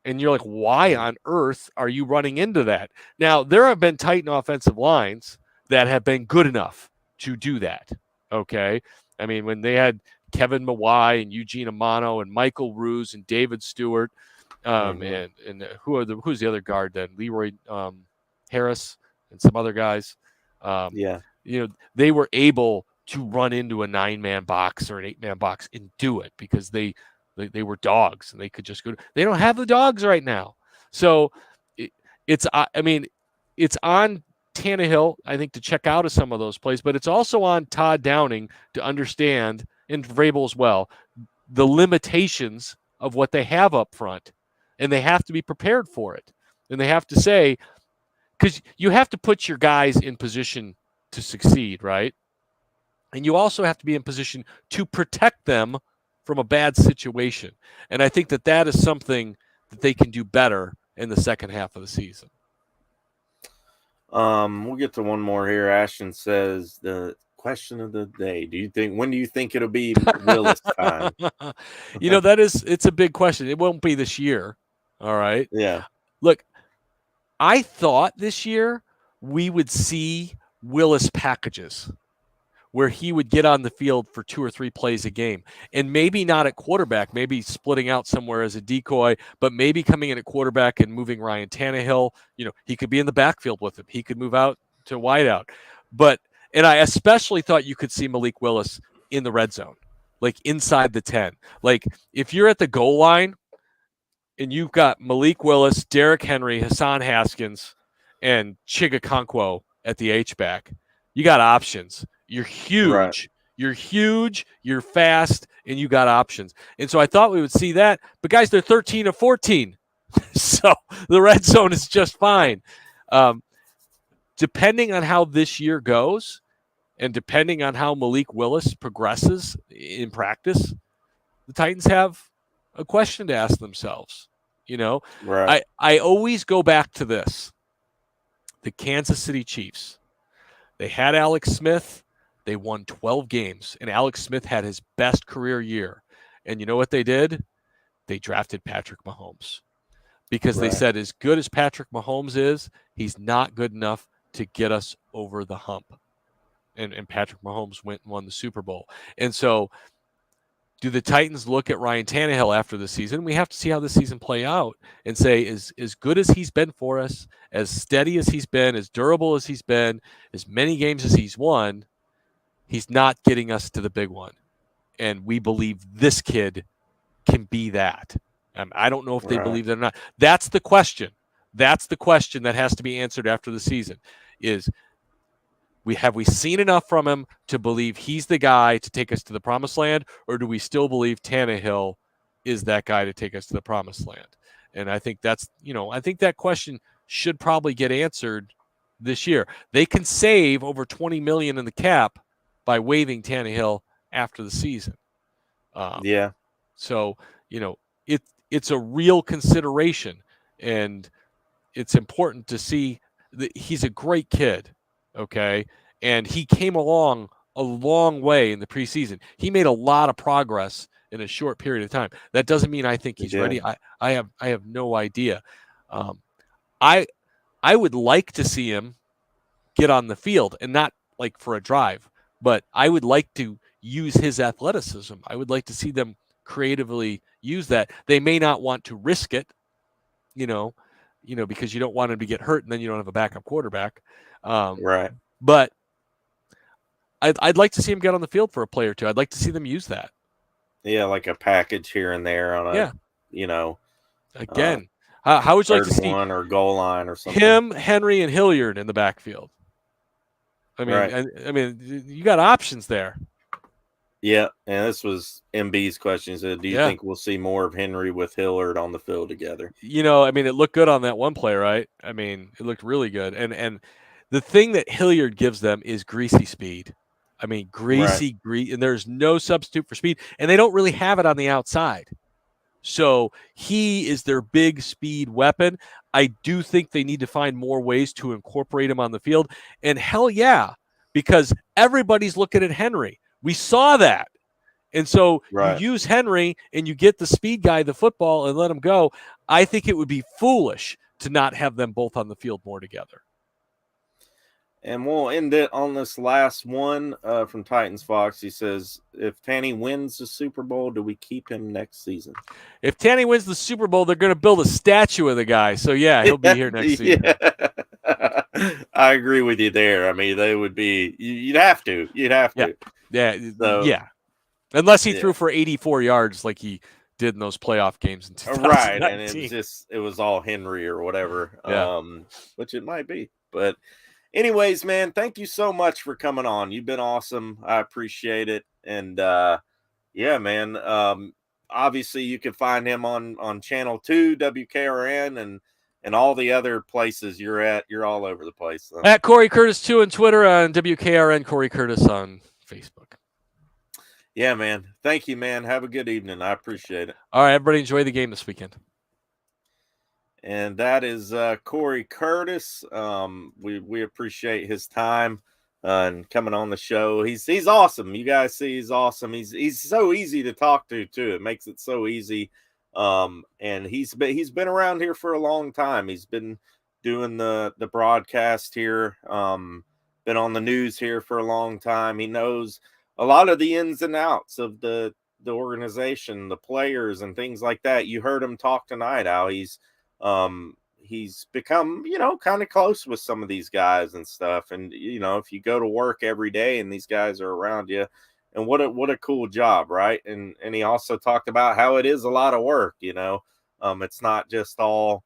[SPEAKER 4] And you're like, why on earth are you running into that? Now, there have been Titan offensive lines that have been good enough to do that, okay? I mean, when they had Kevin Mawai and Eugene Amano and Michael Ruse and David Stewart, and who's the other guard then? Leroy Harris and some other guys. They were able to run into a 9-man box or an 8-man box and do it because they were dogs and they could just go. They don't have the dogs right now, so it's on Tannehill, I think, to check out of some of those plays, but it's also on Todd Downing to understand, and Vrabel as well, the limitations of what they have up front, and they have to be prepared for it. And they have to say, because you have to put your guys in position to succeed, right? And you also have to be in position to protect them from a bad situation. And I think that is something that they can do better in the second half of the season.
[SPEAKER 3] We'll get to one more here. Ashton says the question of the day: when do you think it'll be Willis time?
[SPEAKER 4] It's a big question. It won't be this year. All right.
[SPEAKER 3] Yeah.
[SPEAKER 4] Look, I thought this year we would see Willis packages where he would get on the field for 2 or 3 plays a game, and maybe not at quarterback, maybe splitting out somewhere as a decoy, but maybe coming in at quarterback and moving Ryan Tannehill. He could be in the backfield with him. He could move out to wideout. And I especially thought you could see Malik Willis in the red zone, like inside the 10. Like if you're at the goal line and you've got Malik Willis, Derrick Henry, Hassan Haskins, and Chigakonkwo at the H-back, you got options. You're huge. Right. You're huge. You're fast, and you got options. And so I thought we would see that. But guys, they're 13 of 14, so the red zone is just fine. Depending on how this year goes, and depending on how Malik Willis progresses in practice, the Titans have a question to ask themselves.
[SPEAKER 3] Right.
[SPEAKER 4] I always go back to this: the Kansas City Chiefs. They had Alex Smith. They won 12 games, and Alex Smith had his best career year. And you know what they did? They drafted Patrick Mahomes because they said, as good as Patrick Mahomes is, he's not good enough to get us over the hump. And Patrick Mahomes went and won the Super Bowl. And so do the Titans look at Ryan Tannehill after the season? We have to see how the season play out and say, as good as he's been for us, as steady as he's been, as durable as he's been, as many games as he's won, he's not getting us to the big one. And we believe this kid can be that. I don't know if they believe that or not. That's the question. That's the question that has to be answered after the season is, have we seen enough from him to believe he's the guy to take us to the promised land, or do we still believe Tannehill is that guy to take us to the promised land? And I think I think that question should probably get answered this year. They can save over $20 million in the cap by waiving Tannehill after the season. So, it's a real consideration, and it's important to see that he's a great kid. Okay. And he came along a long way in the preseason. He made a lot of progress in a short period of time. That doesn't mean I think he's ready. I have no idea. I would like to see him get on the field, and not like for a drive, but I would like to use his athleticism. I would like to see them creatively use that. They may not want to risk it, because you don't want him to get hurt and then you don't have a backup quarterback. But I'd like to see him get on the field for a play or two. I'd like to see them use that.
[SPEAKER 3] Yeah, like a package here and there on a,
[SPEAKER 4] Again, how would you like to see
[SPEAKER 3] one or goal line or something?
[SPEAKER 4] Him, Henry, and Hilliard in the backfield. I mean, you got options there.
[SPEAKER 3] Yeah, and this was MB's question. He said, do you think we'll see more of Henry with Hilliard on the field together?
[SPEAKER 4] It looked good on that one play, right? I mean, it looked really good. And the thing that Hilliard gives them is greasy speed. I mean, and there's no substitute for speed, and they don't really have it on the outside. So he is their big speed weapon. I do think they need to find more ways to incorporate him on the field. And hell yeah, because everybody's looking at Henry. We saw that. And so you use Henry and you get the speed guy the football and let him go. I think it would be foolish to not have them both on the field more together.
[SPEAKER 3] And we'll end it on this last one from Titans Fox. He says, if Tanny wins the Super Bowl, do we keep him next season?
[SPEAKER 4] If Tanny wins the Super Bowl, they're going to build a statue of the guy. So, yeah, he'll be here next season.
[SPEAKER 3] I agree with you there. I mean, they would be – you'd have to. You'd have to.
[SPEAKER 4] Yeah.
[SPEAKER 3] So,
[SPEAKER 4] yeah. Unless he threw for 84 yards like he did in those playoff games in 2019.
[SPEAKER 3] Right, and it was all Henry or whatever, which it might be. But anyways, man, thank you so much for coming on. You've been awesome. I appreciate it. And yeah, man, obviously you can find him on Channel 2, WKRN, and all the other places you're at. You're all over the place. So.
[SPEAKER 4] At Cory Curtis 2 on Twitter, on WKRN Cory Curtis on Facebook.
[SPEAKER 3] Yeah, man. Thank you, man. Have a good evening. I appreciate it.
[SPEAKER 4] All right, everybody enjoy the game this weekend.
[SPEAKER 3] And that is Cory Curtis. We appreciate his time and coming on the show. He's awesome. You guys see he's awesome. He's so easy to talk to too. It makes it so easy. And he's been around here for a long time. He's been doing the broadcast here. Been on the news here for a long time. He knows a lot of the ins and outs of the organization, the players and things like that. You heard him talk tonight, how he's become, kind of close with some of these guys and stuff. And, if you go to work every day and these guys are around you, and what a cool job. Right. And he also talked about how it is a lot of work, it's not just all,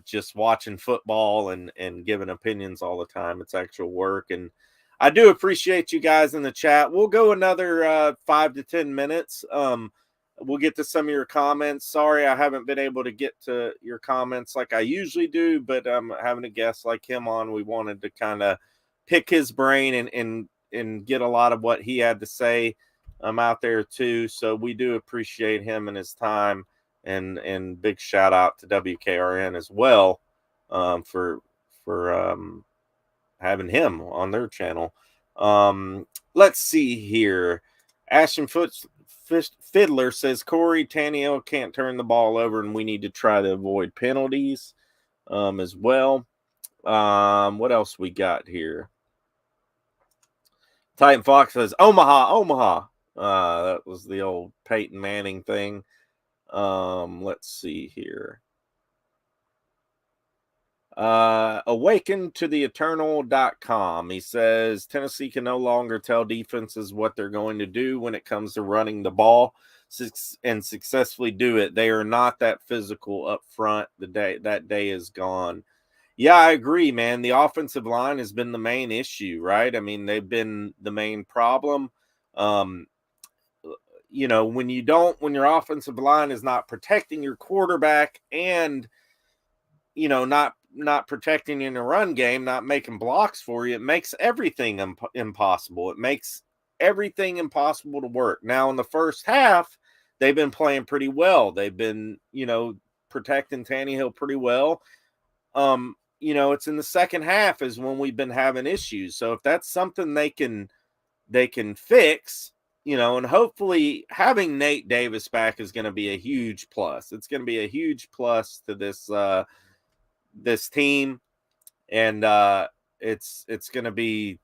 [SPEAKER 3] just watching football and giving opinions all the time. It's actual work. And I do appreciate you guys in the chat. We'll go another 5 to 10 minutes. We'll get to some of your comments. Sorry, I haven't been able to get to your comments like I usually do, but having a guest like him on, we wanted to kind of pick his brain and get a lot of what he had to say out there too. So we do appreciate him and his time, and big shout out to WKRN as well for having him on their channel. Let's see here. Ashton Fiddler says Cory Tannehill can't turn the ball over, and we need to try to avoid penalties as well. What else we got here? Titan Fox says Omaha. That was the old Peyton Manning thing. Let's see here. Awaken to the eternal.com. He says Tennessee can no longer tell defenses what they're going to do when it comes to running the ball and successfully do it. They are not that physical up front. That day is gone. Yeah, I agree, man. The offensive line has been the main issue, right? I mean, they've been the main problem. When your offensive line is not protecting your quarterback and, not protecting in the run game, not making blocks for you, it makes everything impossible. It makes everything impossible to work. Now, in the first half, they've been playing pretty well. They've been, protecting Tannehill pretty well. It's in the second half is when we've been having issues. So if that's something they can fix, and hopefully having Nate Davis back is going to be a huge plus. It's going to be a huge plus to this team, and it's going to be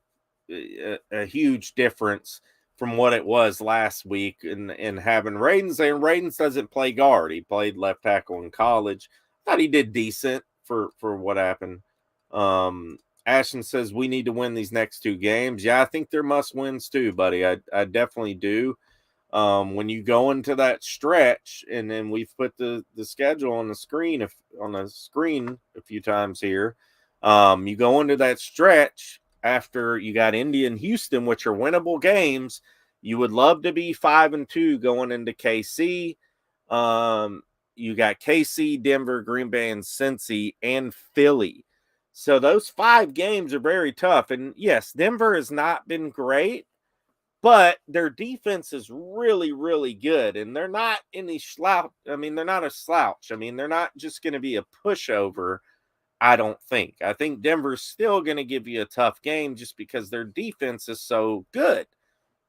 [SPEAKER 3] a huge difference from what it was last week in having Radens. And Radens doesn't play guard. He played left tackle in college. Thought he did decent for what happened. Ashton says we need to win these next 2 games. Yeah, I think they're must wins too, buddy. I definitely do. When you go into that stretch, and then we've put the schedule on the screen a few times here. You go into that stretch after you got Indy and Houston, which are winnable games. You would love to be 5-2 going into KC. You got KC, Denver, Green Bay, and Cincy, and Philly. So those 5 games are very tough. And yes, Denver has not been great, but their defense is really, really good. And they're not any slouch. I mean, they're not a slouch. I mean, they're not just going to be a pushover, I don't think. I think Denver's still going to give you a tough game just because their defense is so good.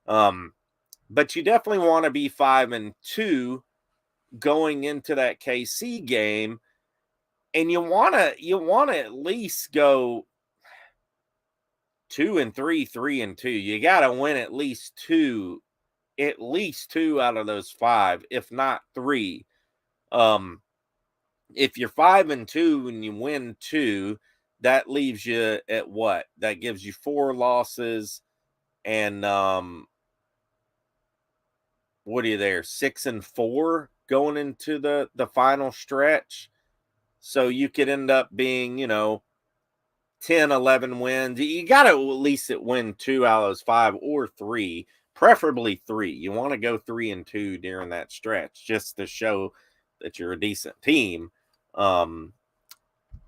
[SPEAKER 3] But you definitely want to be 5-2 going into that KC game. And you want to at least go 2-3, 3-2. You got to win at least two out of those 5, if not 3. If you're 5-2 and you win 2, that leaves you at what? That gives you 4 losses, and what are you there? 6-4 going into the final stretch. So you could end up being, 10, 11 wins. You got to at least win 2 out of those 5 or 3, preferably 3. You want to go 3-2 during that stretch just to show that you're a decent team,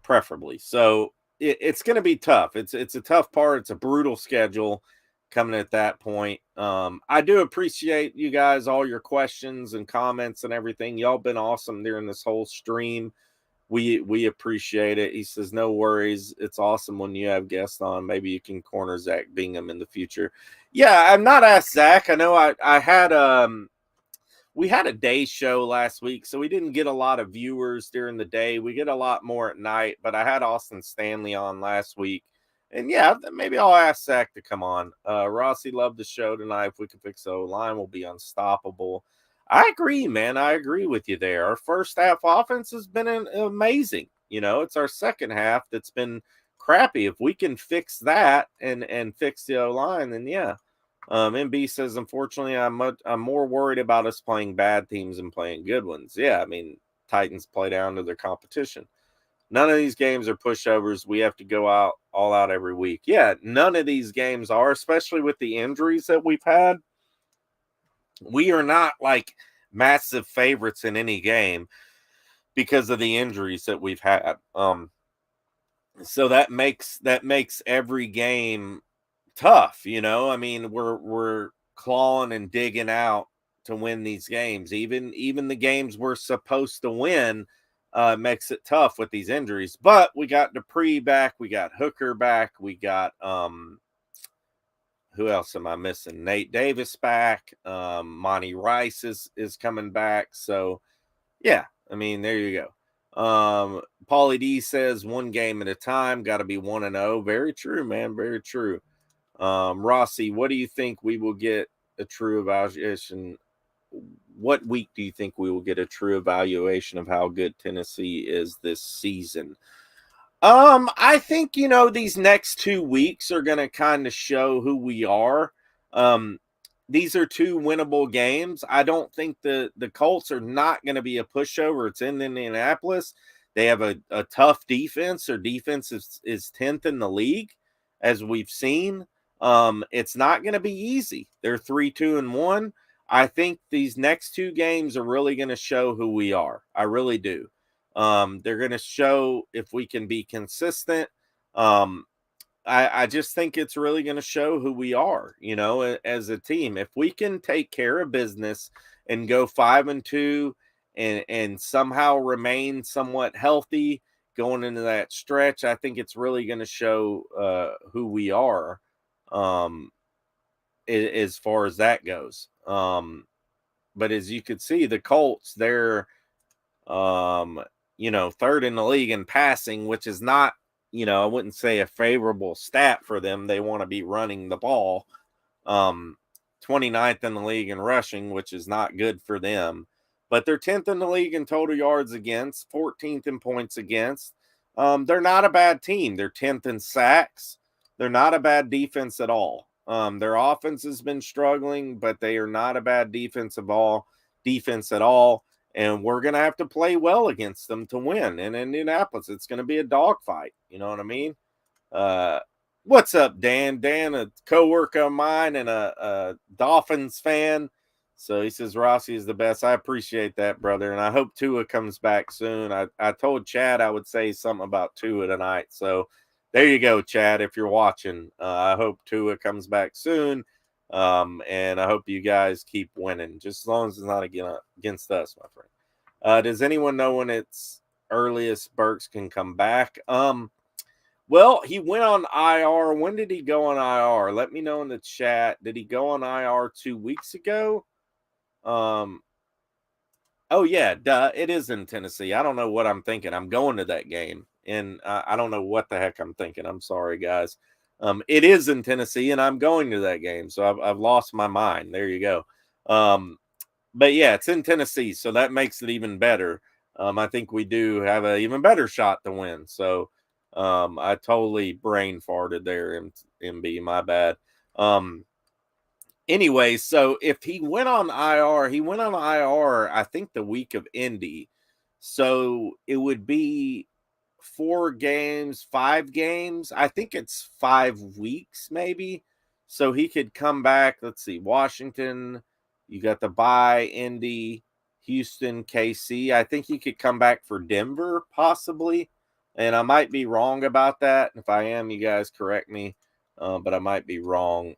[SPEAKER 3] preferably. So it's going to be tough. It's a tough part. It's a brutal schedule coming at that point. I do appreciate you guys, all your questions and comments and everything. Y'all been awesome during this whole stream. We appreciate it. He says, no worries. It's awesome when you have guests on. Maybe you can corner Zach Bingham in the future. Yeah, I'm not asked Zach. I know I had we had a day show last week, so we didn't get a lot of viewers during the day. We get a lot more at night, but I had Austin Stanley on last week. And yeah, maybe I'll ask Zach to come on. Rossi loved the show tonight. If we can fix the O-line, we'll be unstoppable. I agree, man. I agree with you there. Our first half offense has been amazing. It's our second half that's been crappy. If we can fix that and fix the O-line, then yeah. MB says, unfortunately, I'm more worried about us playing bad teams and playing good ones. Yeah, I mean, Titans play down to their competition. None of these games are pushovers. We have to go all out every week. Yeah, none of these games are, especially with the injuries that we've had. We are not like massive favorites in any game because of the injuries that we've had. So that makes every game tough. I mean, we're clawing and digging out to win these games. Even the games we're supposed to win makes it tough with these injuries. But we got Dupree back, we got Hooker back, we got who else am I missing? Nate Davis back. Monty Rice is coming back. So yeah, I mean, there you go. Paulie D says 1 game at a time, got to be 1-0. Very true, man. Very true. Rossi, what do you think we will get a true evaluation? What week do you think we will get a true evaluation of how good Tennessee is this season? I think, these next 2 weeks are going to kind of show who we are. These are 2 winnable games. I don't think the Colts are not going to be a pushover. It's in Indianapolis. They have a tough defense. Their defense is 10th in the league, as we've seen. It's not going to be easy. They're 3-2-1. I think these next 2 games are really going to show who we are. I really do. They're going to show if we can be consistent. I just think it's really going to show who we are, as a team. If we can take care of business and go 5-2 and somehow remain somewhat healthy going into that stretch, I think it's really going to show who we are as far as that goes. But as you could see, the Colts, they're third in the league in passing, which is not, I wouldn't say a favorable stat for them. They want to be running the ball. 29th in the league in rushing, which is not good for them. But they're 10th in the league in total yards against, 14th in points against. They're not a bad team. They're 10th in sacks. They're not a bad defense at all. Their offense has been struggling, but they are not a bad defense at all. And we're going to have to play well against them to win. In Indianapolis, it's going to be a dogfight. You know what I mean? What's up, Dan? Dan, a coworker of mine and a Dolphins fan. So he says Rossi is the best. I appreciate that, brother. And I hope Tua comes back soon. I told Chad I would say something about Tua tonight. So there you go, Chad, if you're watching. I hope Tua comes back soon. And I hope you guys keep winning, just as long as it's not against us, my friend. Does anyone know when it's earliest Burks can come back? Well, he went on IR. When did he go on IR? Let me know in the chat. Did he go on IR 2 weeks ago? Oh yeah, duh. It is in Tennessee. I don't know what I'm thinking. I'm going to that game, and I don't know what the heck I'm thinking. I'm sorry, guys. It is in Tennessee, and I'm going to that game, so I've lost my mind. There you go. But yeah, it's in Tennessee, so that makes it even better. I think we do have an even better shot to win. So I totally brain farted there, MB. My bad. Anyway, so if he went on IR, I think the week of Indy. So it would be 4 games, 5 games. I think it's 5 weeks, maybe. So he could come back. Let's see, Washington, you got the bye, Indy, Houston, KC. I think he could come back for Denver, possibly. And I might be wrong about that. If I am, you guys correct me. But I might be wrong.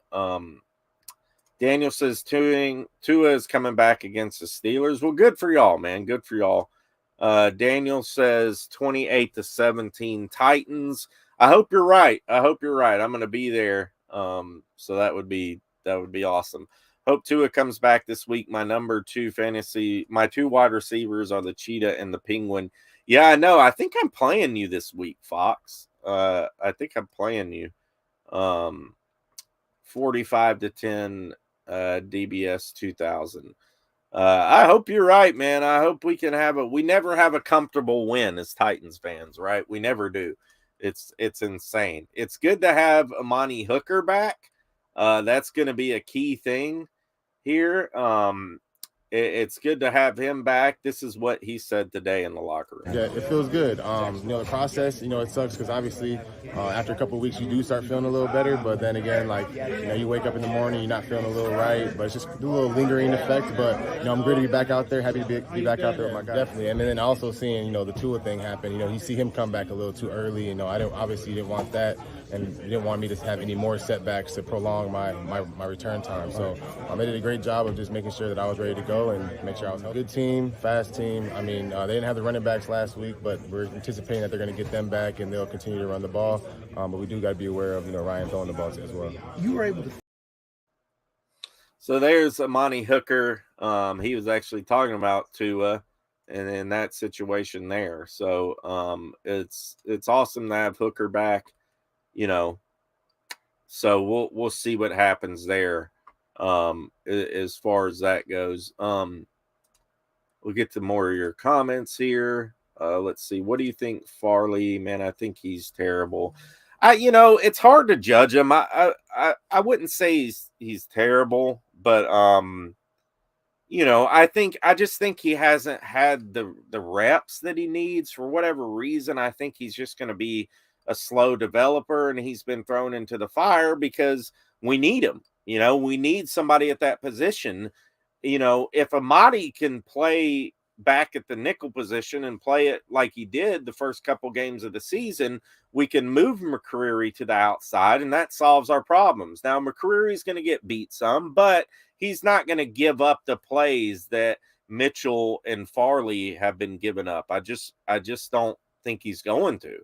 [SPEAKER 3] Daniel says Tua is coming back against the Steelers. Well, good for y'all, man. Good for y'all. Daniel says 28-17 Titans. I hope you're right. I'm going to be there. So that would be awesome. Hope Tua comes back this week. My number 2 fantasy, my 2 wide receivers are the Cheetah and the Penguin. Yeah, I know. I think I'm playing you this week, Fox. I think I'm playing you. 45-10 DBS 2000. I hope you're right, man. I hope we can we never have a comfortable win as Titans fans, right? We never do. It's insane. It's good to have Amani Hooker back. That's going to be a key thing here. It's good to have him back. This is what he said today in the locker room.
[SPEAKER 7] Yeah, it feels good. The process, it sucks because obviously after a couple of weeks you do start feeling a little better, but then again, you wake up in the morning, you're not feeling a little right, but it's just a little lingering effect. But, I'm great to be back out there, happy to be back out there with my guys. Definitely. And then also seeing, the Tua thing happen, you see him come back a little too early, obviously you didn't want that. And you didn't want me to have any more setbacks to prolong my return time. So they did a great job of just making sure that I was ready to go and make sure I was healthy. Good team, fast team. They didn't have the running backs last week, but we're anticipating that they're going to get them back and they'll continue to run the ball. But we do got to be aware of, Ryan throwing the ball as well.
[SPEAKER 8] You were able to.
[SPEAKER 3] So there's Amani Hooker. He was actually talking about Tua and in that situation there. So it's awesome to have Hooker back. So we'll see what happens there as far as that goes. We'll get to more of your comments here. Let's see. What do you think, Farley? Man, I think he's terrible. It's hard to judge him. I wouldn't say he's terrible, but I just think he hasn't had the reps that he needs for whatever reason. I think he's just going to be a slow developer, and he's been thrown into the fire because we need him. We need somebody at that position. If Amadi can play back at the nickel position and play it like he did the first couple games of the season, we can move McCreary to the outside, and that solves our problems. Now, McCreary's going to get beat some, but he's not going to give up the plays that Mitchell and Farley have been giving up. I just don't think he's going to.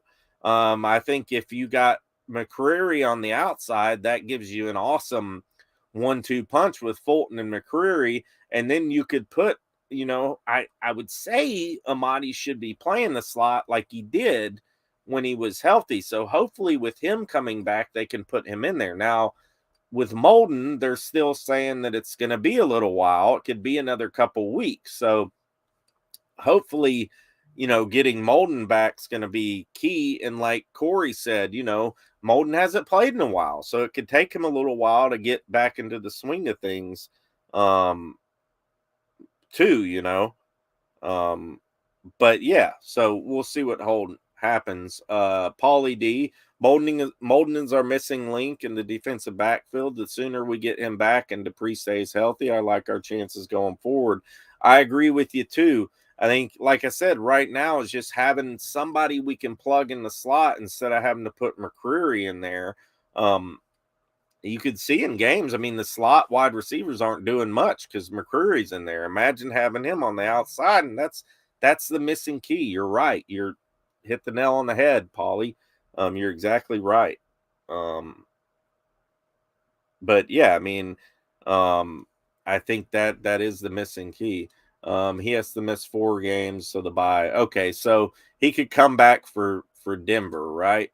[SPEAKER 3] I think if you got McCreary on the outside, that gives you an awesome 1-2 punch with Fulton and McCreary. And then you could put, I would say Amadi should be playing the slot like he did when he was healthy. So hopefully with him coming back, they can put him in there. Now, with Molden, they're still saying that it's going to be a little while. It could be another couple weeks. So hopefully, getting Molden back is going to be key. And like Cory said, Molden hasn't played in a while, so it could take him a little while to get back into the swing of things, too. But yeah, so we'll see what happens. Paulie D, Molden is our missing link in the defensive backfield. The sooner we get him back and Dupree stays healthy, I like our chances going forward. I agree with you too. I think, like I said, right now is just having somebody we can plug in the slot instead of having to put McCreary in there. You could see in games, the slot wide receivers aren't doing much because McCreary's in there. Imagine having him on the outside, and that's the missing key. You're right. You're hit the nail on the head, Paulie. You're exactly right. But yeah, I think that is the missing key. He has to miss 4 games, so the bye. Okay, so he could come back for Denver, right?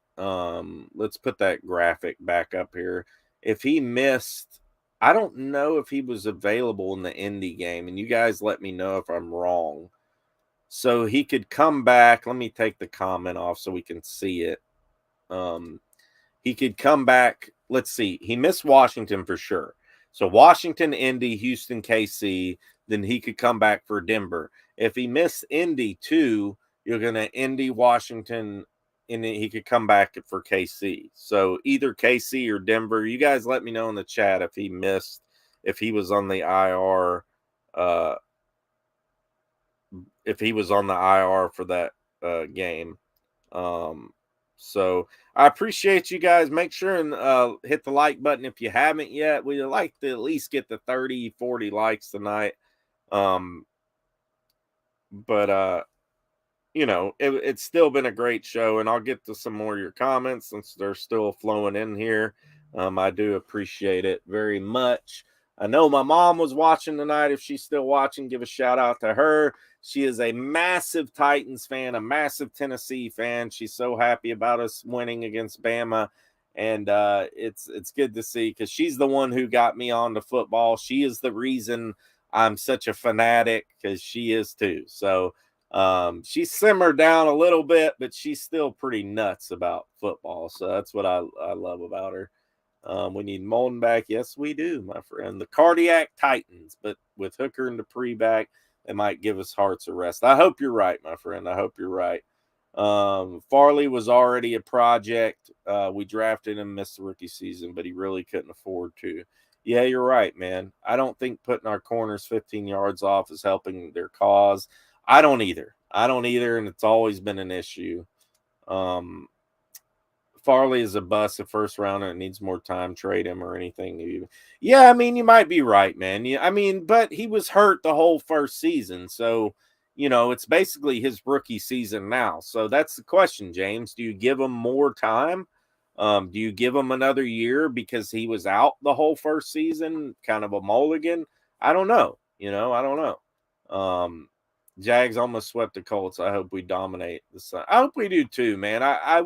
[SPEAKER 3] Let's put that graphic back up here. If he missed, I don't know if he was available in the Indy game, and you guys let me know if I'm wrong. So he could come back. Let me take the comment off so we can see it. He could come back. Let's see. He missed Washington for sure. So Washington, Indy, Houston, KC, then he could come back for Denver. If he missed Indy too, you're going to Indy, Washington, and he could come back for KC. So either KC or Denver. You guys let me know in the chat if he missed, if he was on the IR, if he was on the IR for that game. So I appreciate you guys. Make sure and hit the like button if you haven't yet. We'd like to at least get the 30, 40 likes tonight. But you know, it's still been a great show, and I'll get to some more of your comments since they're still flowing in here. I do appreciate it very much. I know my mom was watching tonight. If she's still watching, give a shout out to her. She is a massive Titans fan, a massive Tennessee fan. She's so happy about us winning against Bama, and it's good to see because she's the one who got me on to football. She is the reason I'm such a fanatic because she is too. So she simmered down a little bit, but she's still pretty nuts about football. So that's what I love about her. We need Molden back. Yes, we do, my friend. The Cardiac Titans, but with Hooker and Dupree back, it might give us hearts a rest. I hope you're right, my friend. I hope you're right. Farley was already a project. We drafted him, missed the rookie season, but he really couldn't afford to. Yeah, you're right, man. I don't think putting our corners 15 yards off is helping their cause. I don't either, and it's always been an issue. Farley is a bust, a first rounder. It needs more time. Trade him or anything. Yeah, I mean, you might be right, man. Yeah, I mean, but he was hurt the whole first season. So, you know, it's basically his rookie season now. So that's the question, James. Do you give him more time? Do you give him another year because he was out the whole first season, kind of a mulligan? I don't know. You know, I don't know. Jags almost swept the Colts. I hope we dominate the Sun. I hope we do too, man. I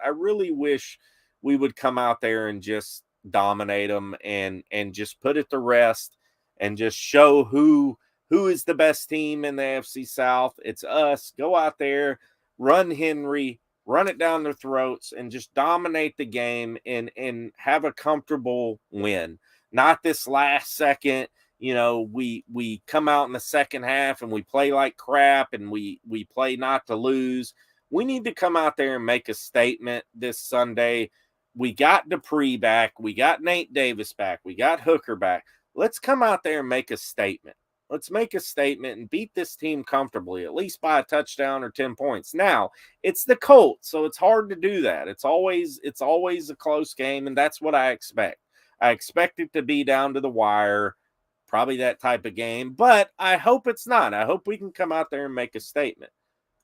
[SPEAKER 3] really wish we would come out there and just dominate them and just put it to rest and just show who is the best team in the AFC South. It's us. Go out there, run Henry, run it down their throats, and just dominate the game and have a comfortable win. Not this last second. You know, we come out in the second half and we play like crap and we play not to lose. We need to come out there and make a statement this Sunday. We got Dupree back. We got Nate Davis back. We got Hooker back. Let's come out there and make a statement. Let's make a statement and beat this team comfortably, at least by a touchdown or 10 points. Now, it's the Colts, so it's hard to do that. It's always a close game, and that's what I expect. I expect it to be down to the wire. Probably that type of game, but I hope it's not. I hope we can come out there and make a statement.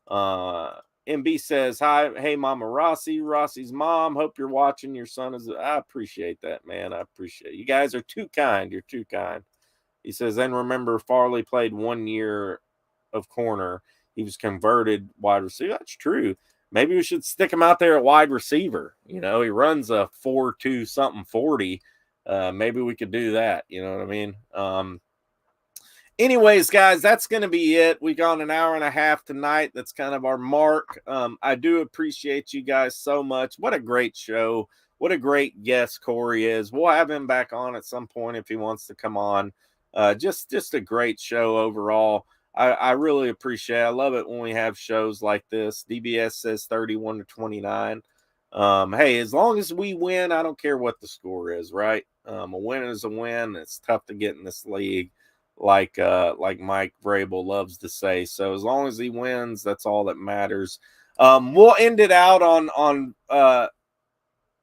[SPEAKER 3] MB says, hi, hey, Mama Rossi, Rossi's mom. Hope you're watching. Your son is. I appreciate that, man. I appreciate it. You guys are too kind. You're too kind. He says, then remember, Farley played 1 year of corner. He was converted wide receiver. That's true. Maybe we should stick him out there at wide receiver. You know, he runs a 4.2 something 40. Maybe we could do that. You know what I mean? Anyways, guys, that's going to be it. We got an hour and a half tonight. That's kind of our mark. I do appreciate you guys so much. What a great show. What a great guest Cory is. We'll have him back on at some point if he wants to come on. Just a great show overall. I really appreciate it. I love it when we have shows like this. DBS says 31-29. Hey, as long as we win, I don't care what the score is, right? A win is a win. It's tough to get in this league, like Mike Vrabel loves to say. So as long as he wins, that's all that matters. We'll end it out on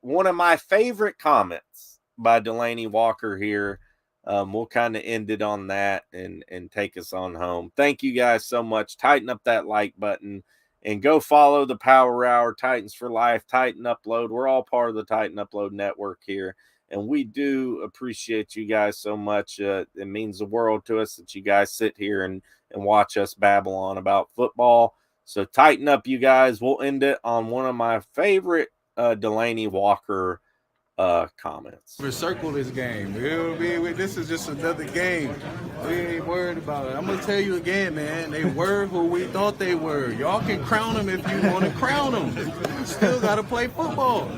[SPEAKER 3] one of my favorite comments by Delaney Walker here. We'll kind of end it on that and take us on home. Thank you guys so much. Tighten up that like button. And go follow the Power Hour, Titans for Life, Titan Upload. We're all part of the Titan Upload network here. And we do appreciate you guys so much. It means the world to us that you guys sit here and watch us babble on about football. So tighten up, you guys. We'll end it on one of my favorite Delaney Walker comments.
[SPEAKER 8] Recircle this game. This is just another game. We ain't worried about it. I'm going to tell you again, man. They were who we thought they were. Y'all can crown them if you want to crown them. Still got to play football.